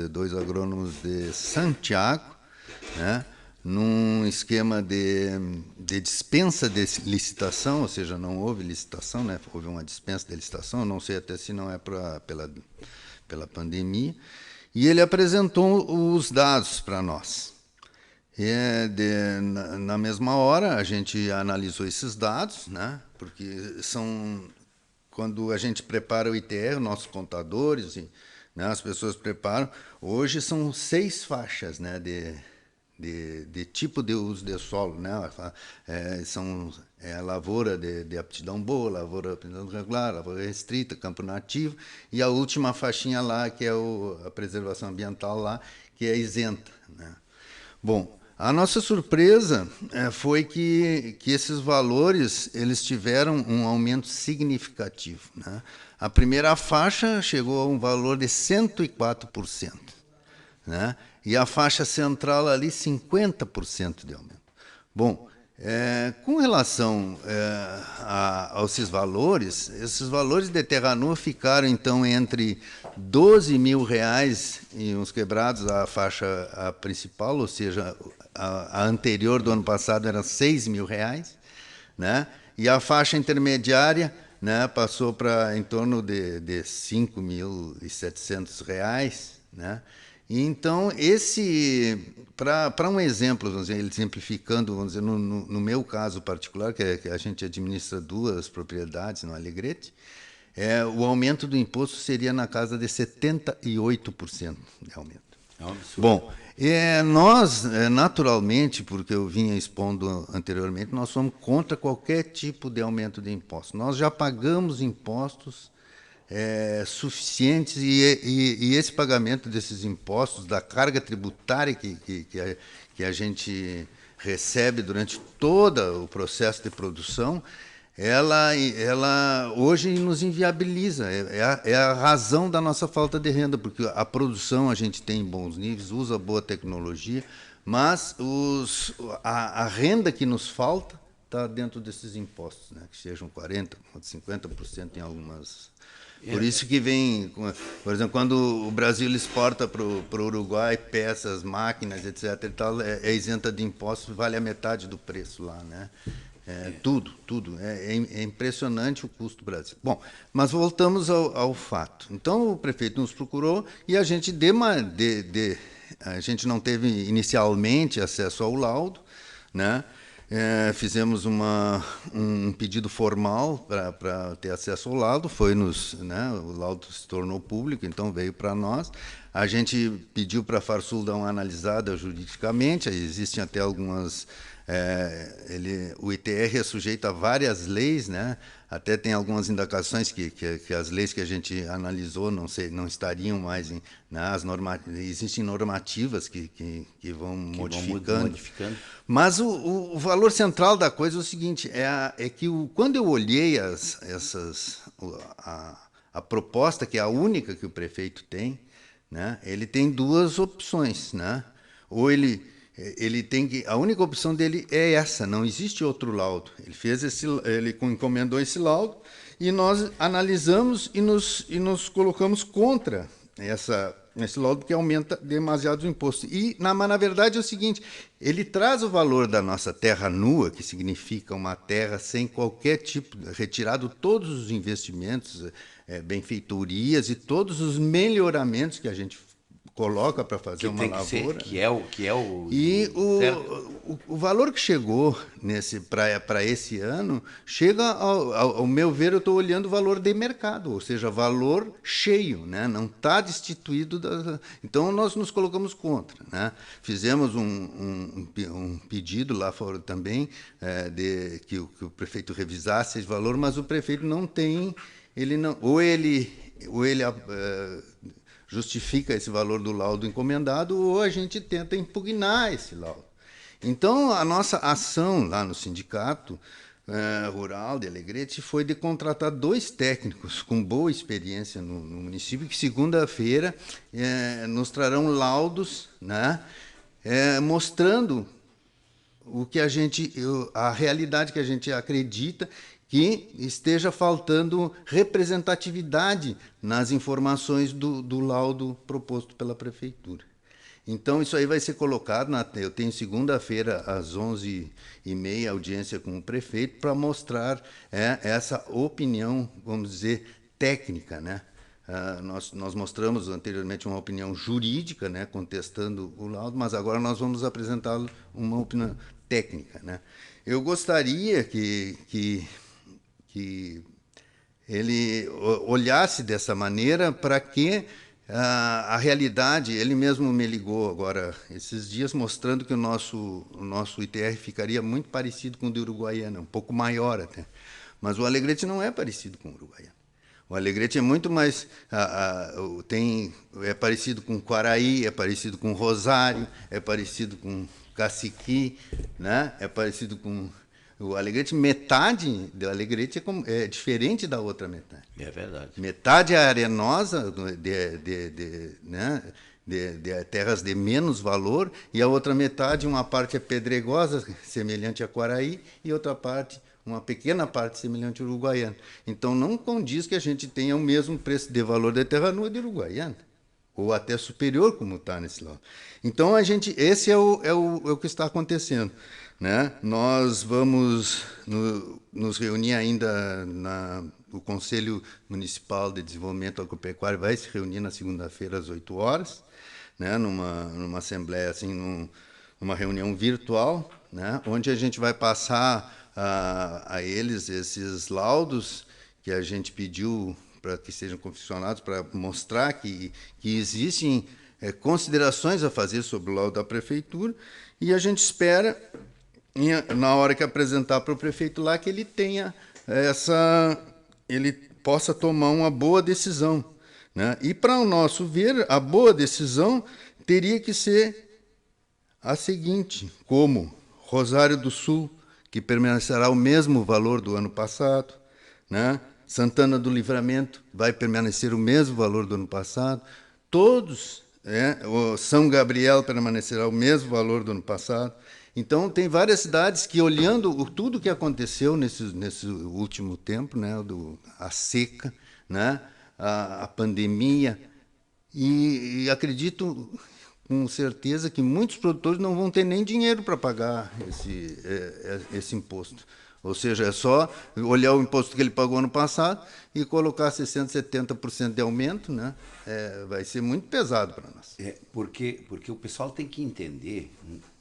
dois agrônomos de Santiago, né, num esquema de dispensa de licitação, ou seja, não houve licitação, né, houve uma dispensa de licitação, eu não sei até se não é pela pandemia. E ele apresentou os dados para nós. Na mesma hora, a gente analisou esses dados, né? Porque quando a gente prepara o ITR, nossos contadores, né, as pessoas preparam, hoje são 6 faixas, né, de tipo de uso de solo, né? Lavoura de aptidão boa, lavoura de aptidão regular, lavoura restrita, campo nativo, e a última faixinha lá, que é a preservação ambiental lá, que é isenta, né? Bom, a nossa surpresa foi que esses valores eles tiveram um aumento significativo, né? A primeira faixa chegou a um valor de 104%, né? E a faixa central ali, 50% de aumento. Bom, com relação esses valores de terra nua ficaram, então, entre R$12 mil e uns quebrados a principal, ou seja, a anterior do ano passado era R$6 mil, né? E a faixa intermediária, né, passou para em torno de R$5.700, né? Então, para um exemplo, vamos dizer, exemplificando, vamos dizer, no meu caso particular, que a gente administra 2 propriedades no Alegrete, o aumento do imposto seria na casa de 78% de aumento. É um absurdo. Bom, nós, naturalmente, porque eu vinha expondo anteriormente, nós somos contra qualquer tipo de aumento de impostos. Nós já pagamos impostos suficientes e esse pagamento desses impostos, da carga tributária que a gente recebe durante todo o processo de produção, ela hoje nos inviabiliza, é a razão da nossa falta de renda, porque a produção a gente tem em bons níveis, usa boa tecnologia, mas a renda que nos falta está dentro desses impostos, né, que sejam 40%, 50% em algumas. Por isso que vem, por exemplo, quando o Brasil exporta para o Uruguai peças, máquinas, etc., e tal, é isenta de impostos, vale a metade do preço lá, né? Tudo. É impressionante o custo do Brasil. Bom, mas voltamos ao fato. Então, o prefeito nos procurou e a gente a gente não teve inicialmente acesso ao laudo, né? fizemos um pedido formal para ter acesso ao laudo, o laudo se tornou público, então veio para nós. A gente pediu para a Farsul dar uma analisada juridicamente, existem até algumas... o ITR é sujeito a várias leis, né? Até tem algumas indagações que as leis que a gente analisou não estariam mais existem normativas que vão modificando. Mas o valor central da coisa é o seguinte, que quando eu olhei a proposta, que é a única que o prefeito tem, né? Ele tem duas opções, né? Ou ele tem que... A única opção dele é essa, não existe outro laudo. Ele encomendou esse laudo e nós analisamos e nos colocamos contra esse laudo, que aumenta demasiado o imposto. Mas, na verdade, é o seguinte, ele traz o valor da nossa terra nua, que significa uma terra sem qualquer tipo... retirado todos os investimentos, benfeitorias e todos os melhoramentos que a gente coloca para fazer uma lavoura. E o valor que chegou para esse ano, chega, ao meu ver, eu estou olhando o valor de mercado, ou seja, valor cheio, né? Não está destituído. Então, nós nos colocamos contra, né? Fizemos um pedido lá fora também, que o prefeito revisasse esse valor, mas o prefeito não tem... Ou ele justifica esse valor do laudo encomendado, ou a gente tenta impugnar esse laudo. Então, a nossa ação lá no Sindicato Rural de Alegrete foi de contratar 2 técnicos com boa experiência no município, que segunda-feira nos trarão laudos, né, mostrando a realidade que a gente acredita, que esteja faltando representatividade nas informações do laudo proposto pela Prefeitura. Então, isso aí vai ser colocado, eu tenho segunda-feira, às 11h30, audiência com o prefeito, para mostrar essa opinião, vamos dizer, técnica, né? Nós mostramos anteriormente uma opinião jurídica, né, contestando o laudo, mas agora nós vamos apresentar uma opinião técnica, né? Eu gostaria que ele olhasse dessa maneira, para que a realidade... Ele mesmo me ligou agora esses dias, mostrando que o nosso ITR ficaria muito parecido com o do Uruguaiana, um pouco maior até. Mas o Alegrete não é parecido com o Uruguaiana. O Alegrete é muito mais... é parecido com Quaraí, é parecido com Rosário, é parecido com Caciqui, né? É parecido com... O Alegrete, metade do Alegrete é diferente da outra metade. É verdade. Metade é arenosa, de terras de menos valor, e a outra metade, uma parte é pedregosa, semelhante a Quaraí, e outra parte, uma pequena parte, semelhante ao Uruguaiana. Então, não condiz que a gente tenha o mesmo preço de valor de terra nua de Uruguaiana, ou até superior, como está nesse lado. Então, esse é o que está acontecendo, né? Nós vamos nos reunir ainda o Conselho Municipal de Desenvolvimento Agropecuário vai se reunir na segunda-feira às 8h, né? Numa assembleia, assim, numa reunião virtual, né? Onde a gente vai passar a eles esses laudos que a gente pediu para que sejam confeccionados, para mostrar que existem considerações a fazer sobre o laudo da Prefeitura, e a gente espera, na hora que apresentar para o prefeito lá, que ele tenha ele possa tomar uma boa decisão, né? E, para o nosso ver, a boa decisão teria que ser a seguinte, como Rosário do Sul, que permanecerá o mesmo valor do ano passado, né? Santana do Livramento vai permanecer o mesmo valor do ano passado, todos, o São Gabriel permanecerá o mesmo valor do ano passado. Então, tem várias cidades que, olhando tudo que aconteceu nesse último tempo, né, a seca, né, a pandemia, e acredito com certeza que muitos produtores não vão ter nem dinheiro para pagar esse imposto. Ou seja, é só olhar o imposto que ele pagou ano passado e colocar 60%, 70% de aumento, né? Vai ser muito pesado para nós. Porque o pessoal tem que entender,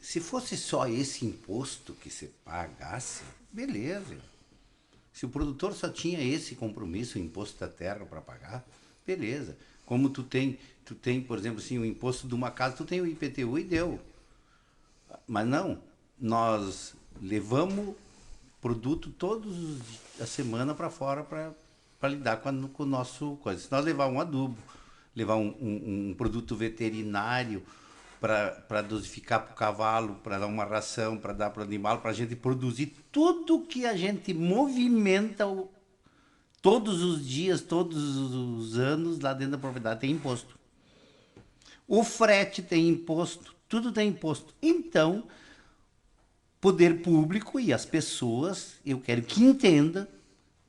se fosse só esse imposto que você pagasse, beleza. Se o produtor só tinha esse compromisso, o imposto da terra para pagar, beleza. Como tu tem, por exemplo, assim, o imposto de uma casa, tu tem o IPTU e deu. Mas não, nós levamos produto todos a semana para fora para lidar com o nosso coisa. Se nós levar um adubo, levar um produto veterinário para dosificar para o cavalo, para dar uma ração, para dar para o animal, para a gente produzir tudo que a gente movimenta todos os dias, todos os anos lá dentro da propriedade tem imposto. O frete tem imposto, tudo tem imposto. Então, poder público e as pessoas, eu quero que entendam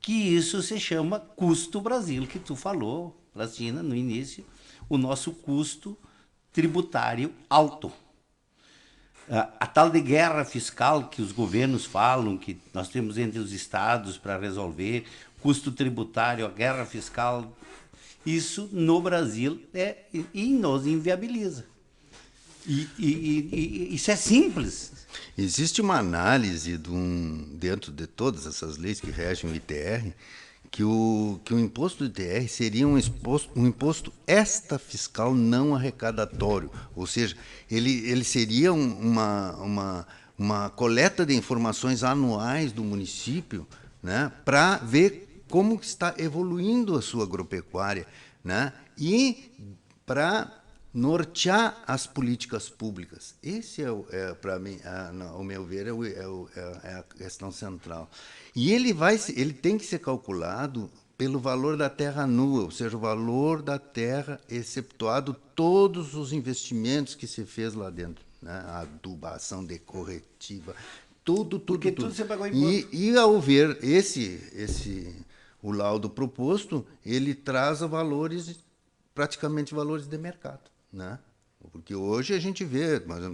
que isso se chama custo Brasil, que tu falou, Plastina, no início, o nosso custo tributário alto. A tal de guerra fiscal que os governos falam, que nós temos entre os estados para resolver, custo tributário, a guerra fiscal, isso no Brasil e nos inviabiliza. E isso é simples. Existe uma análise dentro de todas essas leis que regem o ITR, que o imposto do ITR seria um imposto extrafiscal não arrecadatório, ou seja, ele seria uma coleta de informações anuais do município, né, para ver como está evoluindo a sua agropecuária, né, e para nortear as políticas públicas. Esse para mim, ao meu ver, é a questão central. E ele tem que ser calculado pelo valor da terra nua, ou seja, o valor da terra exceptuado todos os investimentos que se fez lá dentro, né? A adubação de corretiva, tudo. Porque tudo você pagou imposto. E ao ver o laudo proposto, ele traz praticamente valores de mercado, né? Porque hoje a gente vê, mas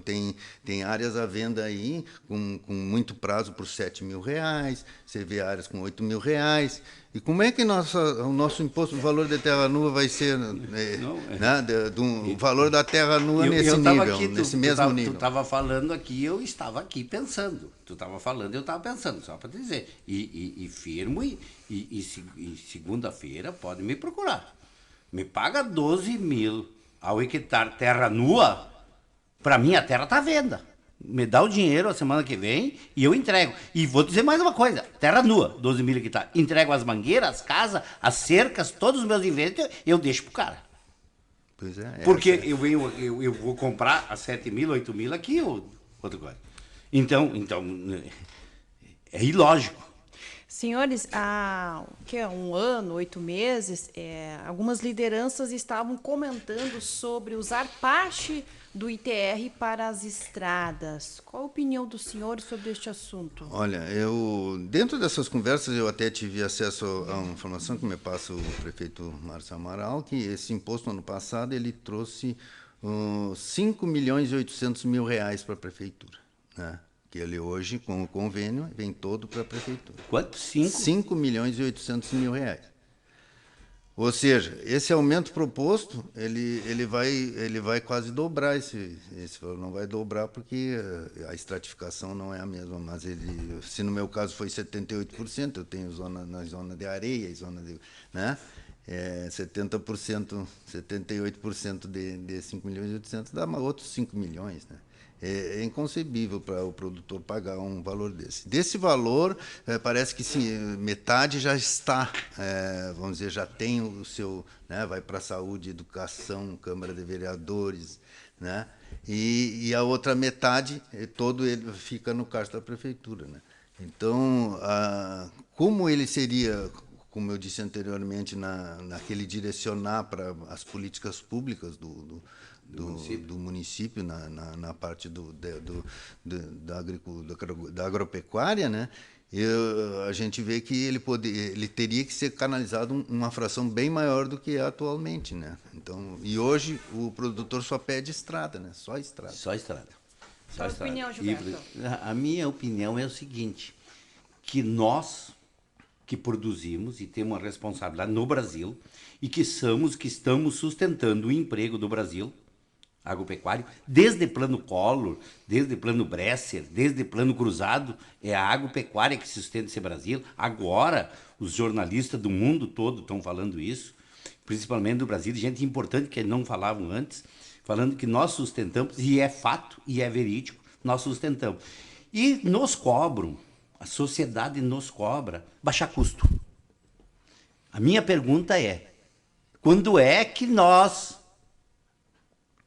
tem áreas à venda aí com muito prazo por R$7.000, você vê áreas com R$8.000. E como é que o nosso imposto do valor da terra nua vai ser, o valor da terra nua nesse nível, nesse mesmo nível? Tu estava falando aqui, eu estava aqui pensando. Tu estava falando, eu estava pensando, só para dizer. E firmo, e segunda-feira pode me procurar. Me paga 12 mil ao hectare terra nua, para mim a terra está à venda. Me dá o dinheiro a semana que vem e eu entrego. E vou dizer mais uma coisa, terra nua, 12 mil hectares. Entrego as mangueiras, as casas, as cercas, todos os meus investimentos, eu deixo pro cara. Pois é. Porque eu vou comprar a 7 mil, 8 mil aqui ou outra coisa. Então, é ilógico. Senhores, há um ano, 8 meses, algumas lideranças estavam comentando sobre usar parte do ITR para as estradas. Qual a opinião dos senhores sobre este assunto? Olha, dentro dessas conversas, eu até tive acesso a uma informação que me passa o prefeito Márcio Amaral, que esse imposto, ano passado, ele trouxe 5.800.000 para a prefeitura, né? Que ele hoje, com o convênio, vem todo para a prefeitura. Quanto? 5.800.000. Ou seja, esse aumento proposto, ele vai quase dobrar esse valor. Não vai dobrar porque a estratificação não é a mesma, mas se no meu caso foi 78%, eu tenho na zona de areia, zona de, né? 70%, 78% de 5.800.000 dá outros 5 milhões, né? É inconcebível para o produtor pagar um valor desse. Desse valor, parece que sim, metade já está, vamos dizer, já tem o seu, né, vai para a saúde, educação, Câmara de Vereadores, né, e a outra metade, todo ele fica no caixa da prefeitura, né. Então, como ele seria, como eu disse anteriormente, naquele direcionar para as políticas públicas do município na parte da agropecuária, né? A gente vê que ele teria que ser canalizado uma fração bem maior do que é atualmente, né? Então, e hoje o produtor só pede estrada, né? Só estrada. Qual a opinião, Gilberto? A minha opinião é o seguinte, que nós, que produzimos e temos uma responsabilidade no Brasil, e que estamos sustentando o emprego do Brasil, agropecuário, desde plano Collor, desde plano Bresser, desde plano Cruzado, é a agropecuária que sustenta esse Brasil. Agora, os jornalistas do mundo todo estão falando isso, principalmente do Brasil, gente importante que não falavam antes, falando que nós sustentamos, e é fato, e é verídico, nós sustentamos. E nos cobram, a sociedade nos cobra, baixar custo. A minha pergunta é, quando é que nós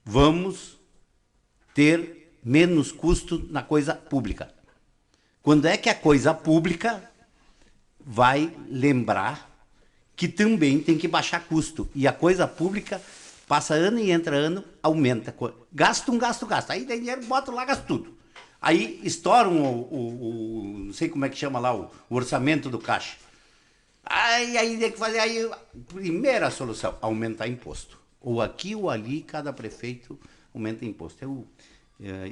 vamos ter menos custo na coisa pública? Quando é que a coisa pública vai lembrar que também tem que baixar custo? E a coisa pública passa ano e entra ano, aumenta. Gasta. Aí tem dinheiro, bota lá, gasta tudo. Aí estouram não sei como é que chama lá, o orçamento do caixa. Aí tem que fazer, aí, primeira solução, aumentar imposto. Ou aqui ou ali, cada prefeito aumenta imposto.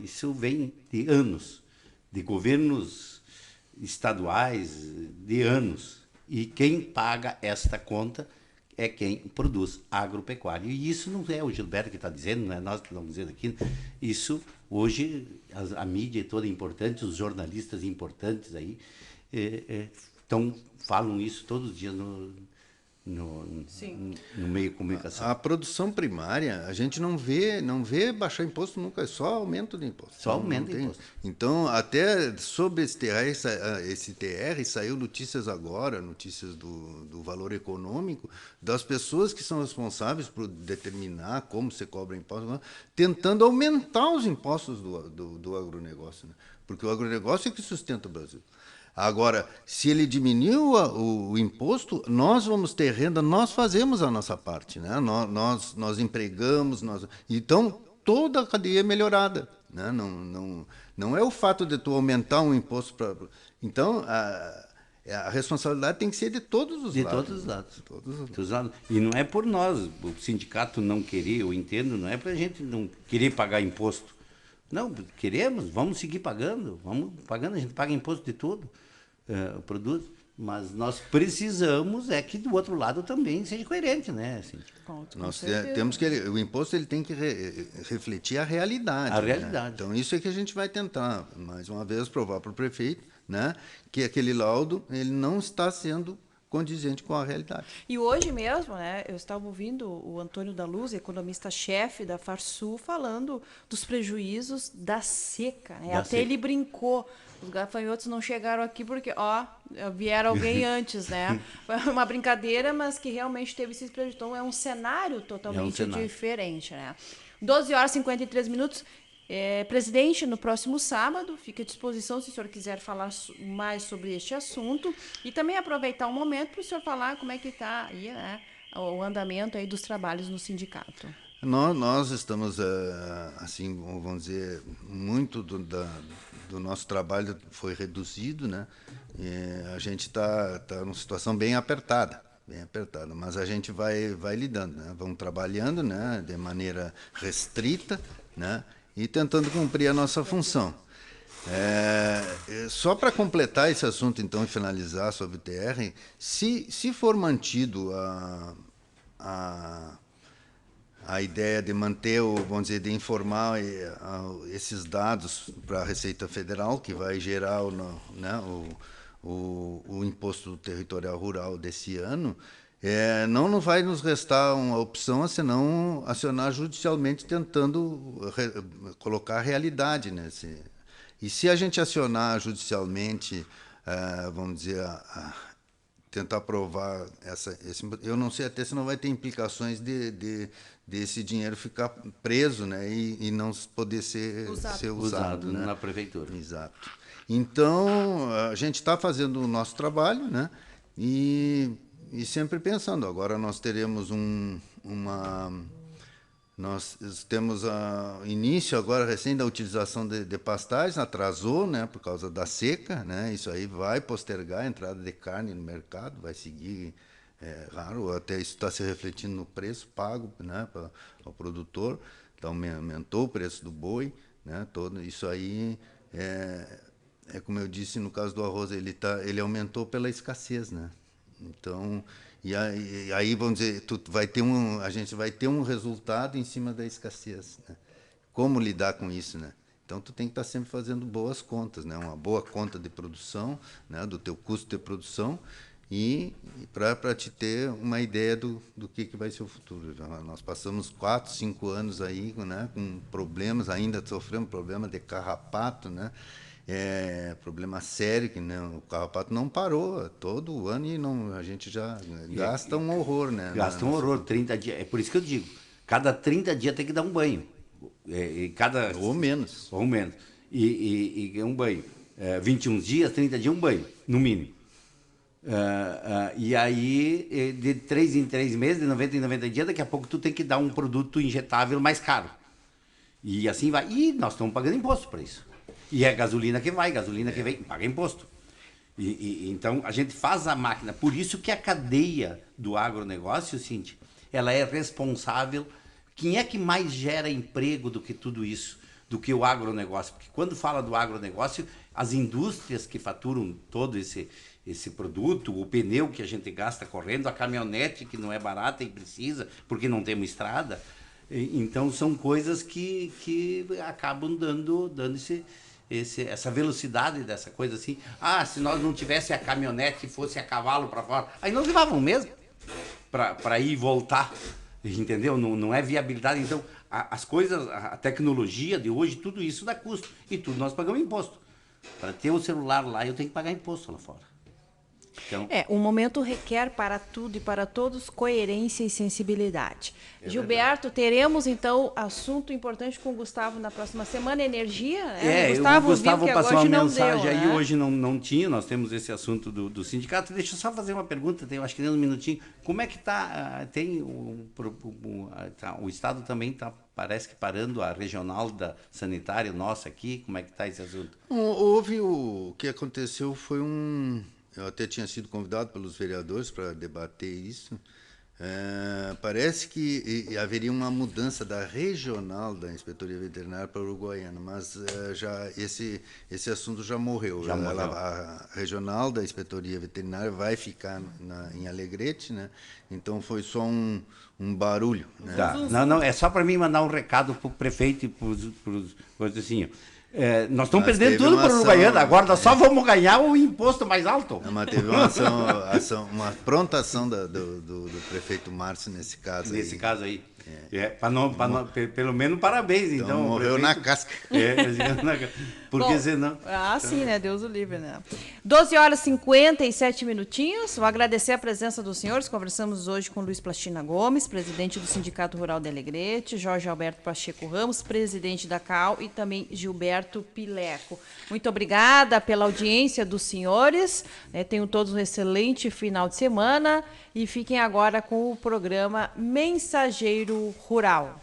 Isso vem de anos, de governos estaduais, de anos. E quem paga esta conta é quem produz agropecuário. E isso não é o Gilberto que está dizendo, não é nós que estamos dizendo aqui. Isso, hoje, a mídia toda importante, os jornalistas importantes aí, falam isso todos os dias no meio de comunicação. A produção primária, a gente não vê baixar imposto nunca, é só aumento de imposto. Só aumento de imposto. Então, até sobre esse TR, saiu notícias agora, notícias do valor econômico, das pessoas que são responsáveis por determinar como se cobra imposto, tentando aumentar os impostos do agronegócio, né? Porque o agronegócio é que sustenta o Brasil. Agora, se ele diminuiu o imposto, nós vamos ter renda, nós fazemos a nossa parte, né? Nós empregamos, então toda a cadeia é melhorada, né? Não é o fato de tu aumentar um imposto para... Então, a responsabilidade tem que ser de todos os lados. De todos os lados. E não é por nós, o sindicato não querer, eu entendo, não é para a gente não querer pagar imposto. Não, queremos, vamos seguir pagando, a gente paga imposto de tudo, produto, mas nós precisamos que do outro lado também seja coerente, né? Assim, nós temos que o imposto ele tem que refletir a realidade. A realidade. Né? Então isso é que a gente vai tentar mais uma vez provar para o prefeito, né, que aquele laudo ele não está sendo condizente com a realidade. E hoje mesmo, né, eu estava ouvindo o Antônio da Luz, economista-chefe da Farsul, falando dos prejuízos da seca. Né? Até ele brincou. Os gafanhotos não chegaram aqui porque, vieram alguém antes, né? Foi uma brincadeira, mas que realmente teve esses prejuízos. Então, é um cenário totalmente diferente, né? 12h53. Presidente, no próximo sábado, fica à disposição se o senhor quiser falar mais sobre este assunto e também aproveitar um momento para o senhor falar como é que está aí, né, o andamento aí dos trabalhos no sindicato. Nós estamos, assim, vamos dizer, muito do nosso trabalho foi reduzido, né? E a gente está numa situação bem apertada, mas a gente vai lidando, né? Vamos trabalhando, né, de maneira restrita, né? E tentando cumprir a nossa função. Só para completar esse assunto, então, e finalizar sobre o TR, se for mantido a ideia de manter, vamos dizer, de informar esses dados para a Receita Federal, que vai gerar o Imposto Territorial Rural desse ano, não vai nos restar uma opção senão acionar judicialmente tentando colocar a realidade nesse. E se a gente acionar judicialmente, vamos dizer, tentar provar eu não sei até se não vai ter implicações desse dinheiro ficar preso, né, e não poder ser usado, né, na prefeitura. Exato. Então, a gente está fazendo o nosso trabalho, né, e sempre pensando, agora nós teremos nós temos início agora recém da utilização de pastagens, atrasou, né, por causa da seca, né, isso aí vai postergar a entrada de carne no mercado, vai seguir raro, até isso está se refletindo no preço pago, né, ao produtor, então aumentou o preço do boi, né, todo isso aí como eu disse, no caso do arroz, ele aumentou pela escassez, né? Então, e aí vamos dizer, a gente vai ter um resultado em cima da escassez, né? Como lidar com isso, né? Então, tu tem que estar sempre fazendo boas contas, né? Uma boa conta de produção, né? Do teu custo de produção e para te ter uma ideia do que vai ser o futuro. Nós passamos 4, 5 anos aí, né? Com problemas, ainda sofremos problema de carrapato, né? Problema sério, que né, o carrapato não parou todo ano e a gente já gasta um horror, né? Gasta um horror, 30 dias. É por isso que eu digo, cada 30 dias tem que dar um banho. Ou menos. Ou menos. E um banho. 21 dias, 30 dias, um banho, no mínimo. E aí, de 3 em 3 meses, de 90 em 90 dias, daqui a pouco tu tem que dar um produto injetável mais caro. E assim vai. E nós estamos pagando imposto para isso. E é gasolina que vem, paga imposto. Então, a gente faz a máquina. Por isso que a cadeia do agronegócio, Cíntia, ela é responsável. Quem é que mais gera emprego do que tudo isso, do que o agronegócio? Porque quando fala do agronegócio, as indústrias que faturam todo esse produto, o pneu que a gente gasta correndo, a caminhonete que não é barata e precisa, porque não temos estrada. Então, são coisas que acabam dando essa velocidade dessa coisa assim. Se nós não tivesse a caminhonete e fosse a cavalo para fora, aí nós levavam mesmo para ir e voltar, entendeu? Não é viabilidade. Então, as coisas, a tecnologia de hoje, tudo isso dá custo. E tudo nós pagamos imposto. Para ter o celular lá, eu tenho que pagar imposto lá fora. Então, o momento requer para tudo e para todos coerência e sensibilidade. Gilberto, teremos então assunto importante com o Gustavo na próxima semana, energia. O Gustavo passou uma mensagem aí, né? Hoje não tinha, nós temos esse assunto do sindicato. Deixa eu só fazer uma pergunta, acho que nem um minutinho. Como é que está? O Estado também está, parece que parando a regional sanitária nossa aqui, como é que está esse assunto? O que aconteceu foi eu até tinha sido convidado pelos vereadores para debater isso. Parece que haveria uma mudança da regional da Inspetoria Veterinária para a Uruguaiana, mas já esse assunto já morreu. A regional da Inspetoria Veterinária vai ficar em Alegrete, né? Então foi só um barulho. Né? Tá. Não, é só para mim mandar um recado para o prefeito e para os assim. Nós estamos perdendo tudo para o Uruguaiana, agora nós só vamos ganhar o imposto mais alto. Mas teve uma pronta ação do prefeito Márcio nesse caso. Nesse caso aí. Pelo menos parabéns, então. Morreu na casca. Porque senão. Sim, né? Deus o livre, né? 12h57 minutinhos. Vou agradecer a presença dos senhores. Conversamos hoje com Luiz Plastina Gomes, presidente do Sindicato Rural de Alegrete, Jorge Alberto Pacheco Ramos, presidente da CAL, e também Gilberto Pileco. Muito obrigada pela audiência dos senhores. Tenham todos um excelente final de semana e fiquem agora com o programa Mensageiro Rural.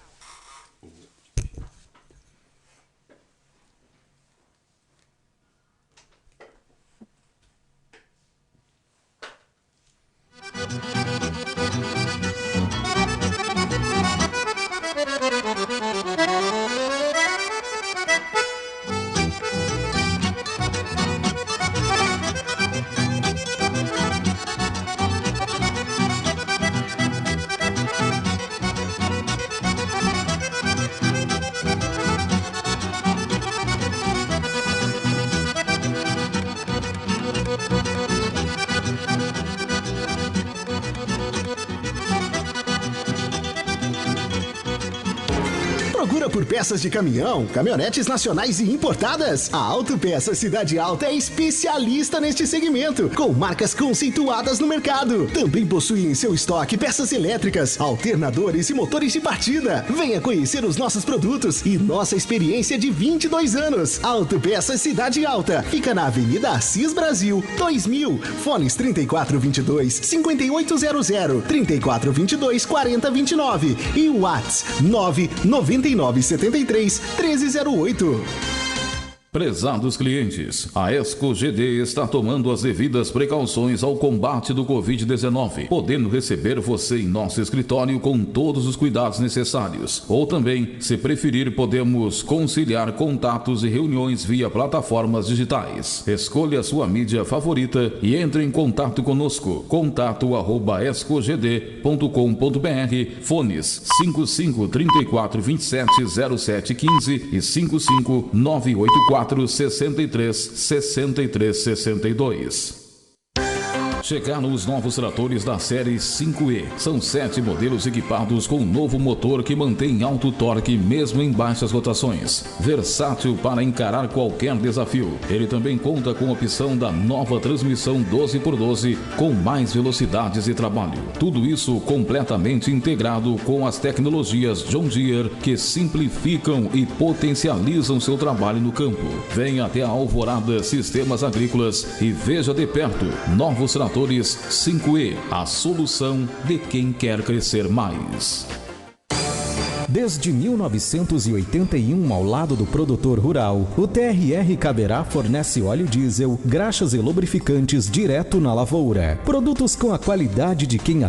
Procura por peças de caminhão, caminhonetes nacionais e importadas? A Autopeças Cidade Alta é especialista neste segmento, com marcas conceituadas no mercado. Também possui em seu estoque peças elétricas, alternadores e motores de partida. Venha conhecer os nossos produtos e nossa experiência de 22 anos. Autopeças Cidade Alta. Fica na Avenida Assis Brasil, 2000. Fones 3422-5800, 3422-4029 e o WhatsApp 99973-1308. Prezados clientes, a ESCO-GD está tomando as devidas precauções ao combate do Covid-19, podendo receber você em nosso escritório com todos os cuidados necessários. Ou também, se preferir, podemos conciliar contatos e reuniões via plataformas digitais. Escolha a sua mídia favorita e entre em contato conosco. contato@escogd.com.br, fones 55 34 27 07 15 e 55 984 63 63 62. Chegaram os novos tratores da série 5E. São 7 modelos equipados com um novo motor que mantém alto torque mesmo em baixas rotações. Versátil para encarar qualquer desafio. Ele também conta com a opção da nova transmissão 12x12 com mais velocidades de trabalho. Tudo isso completamente integrado com as tecnologias John Deere que simplificam e potencializam seu trabalho no campo. Venha até a Alvorada Sistemas Agrícolas e veja de perto novos tratores 5E, a solução de quem quer crescer mais. Desde 1981, ao lado do produtor rural, o TRR Caberá fornece óleo diesel, graxas e lubrificantes direto na lavoura. Produtos com a qualidade de quem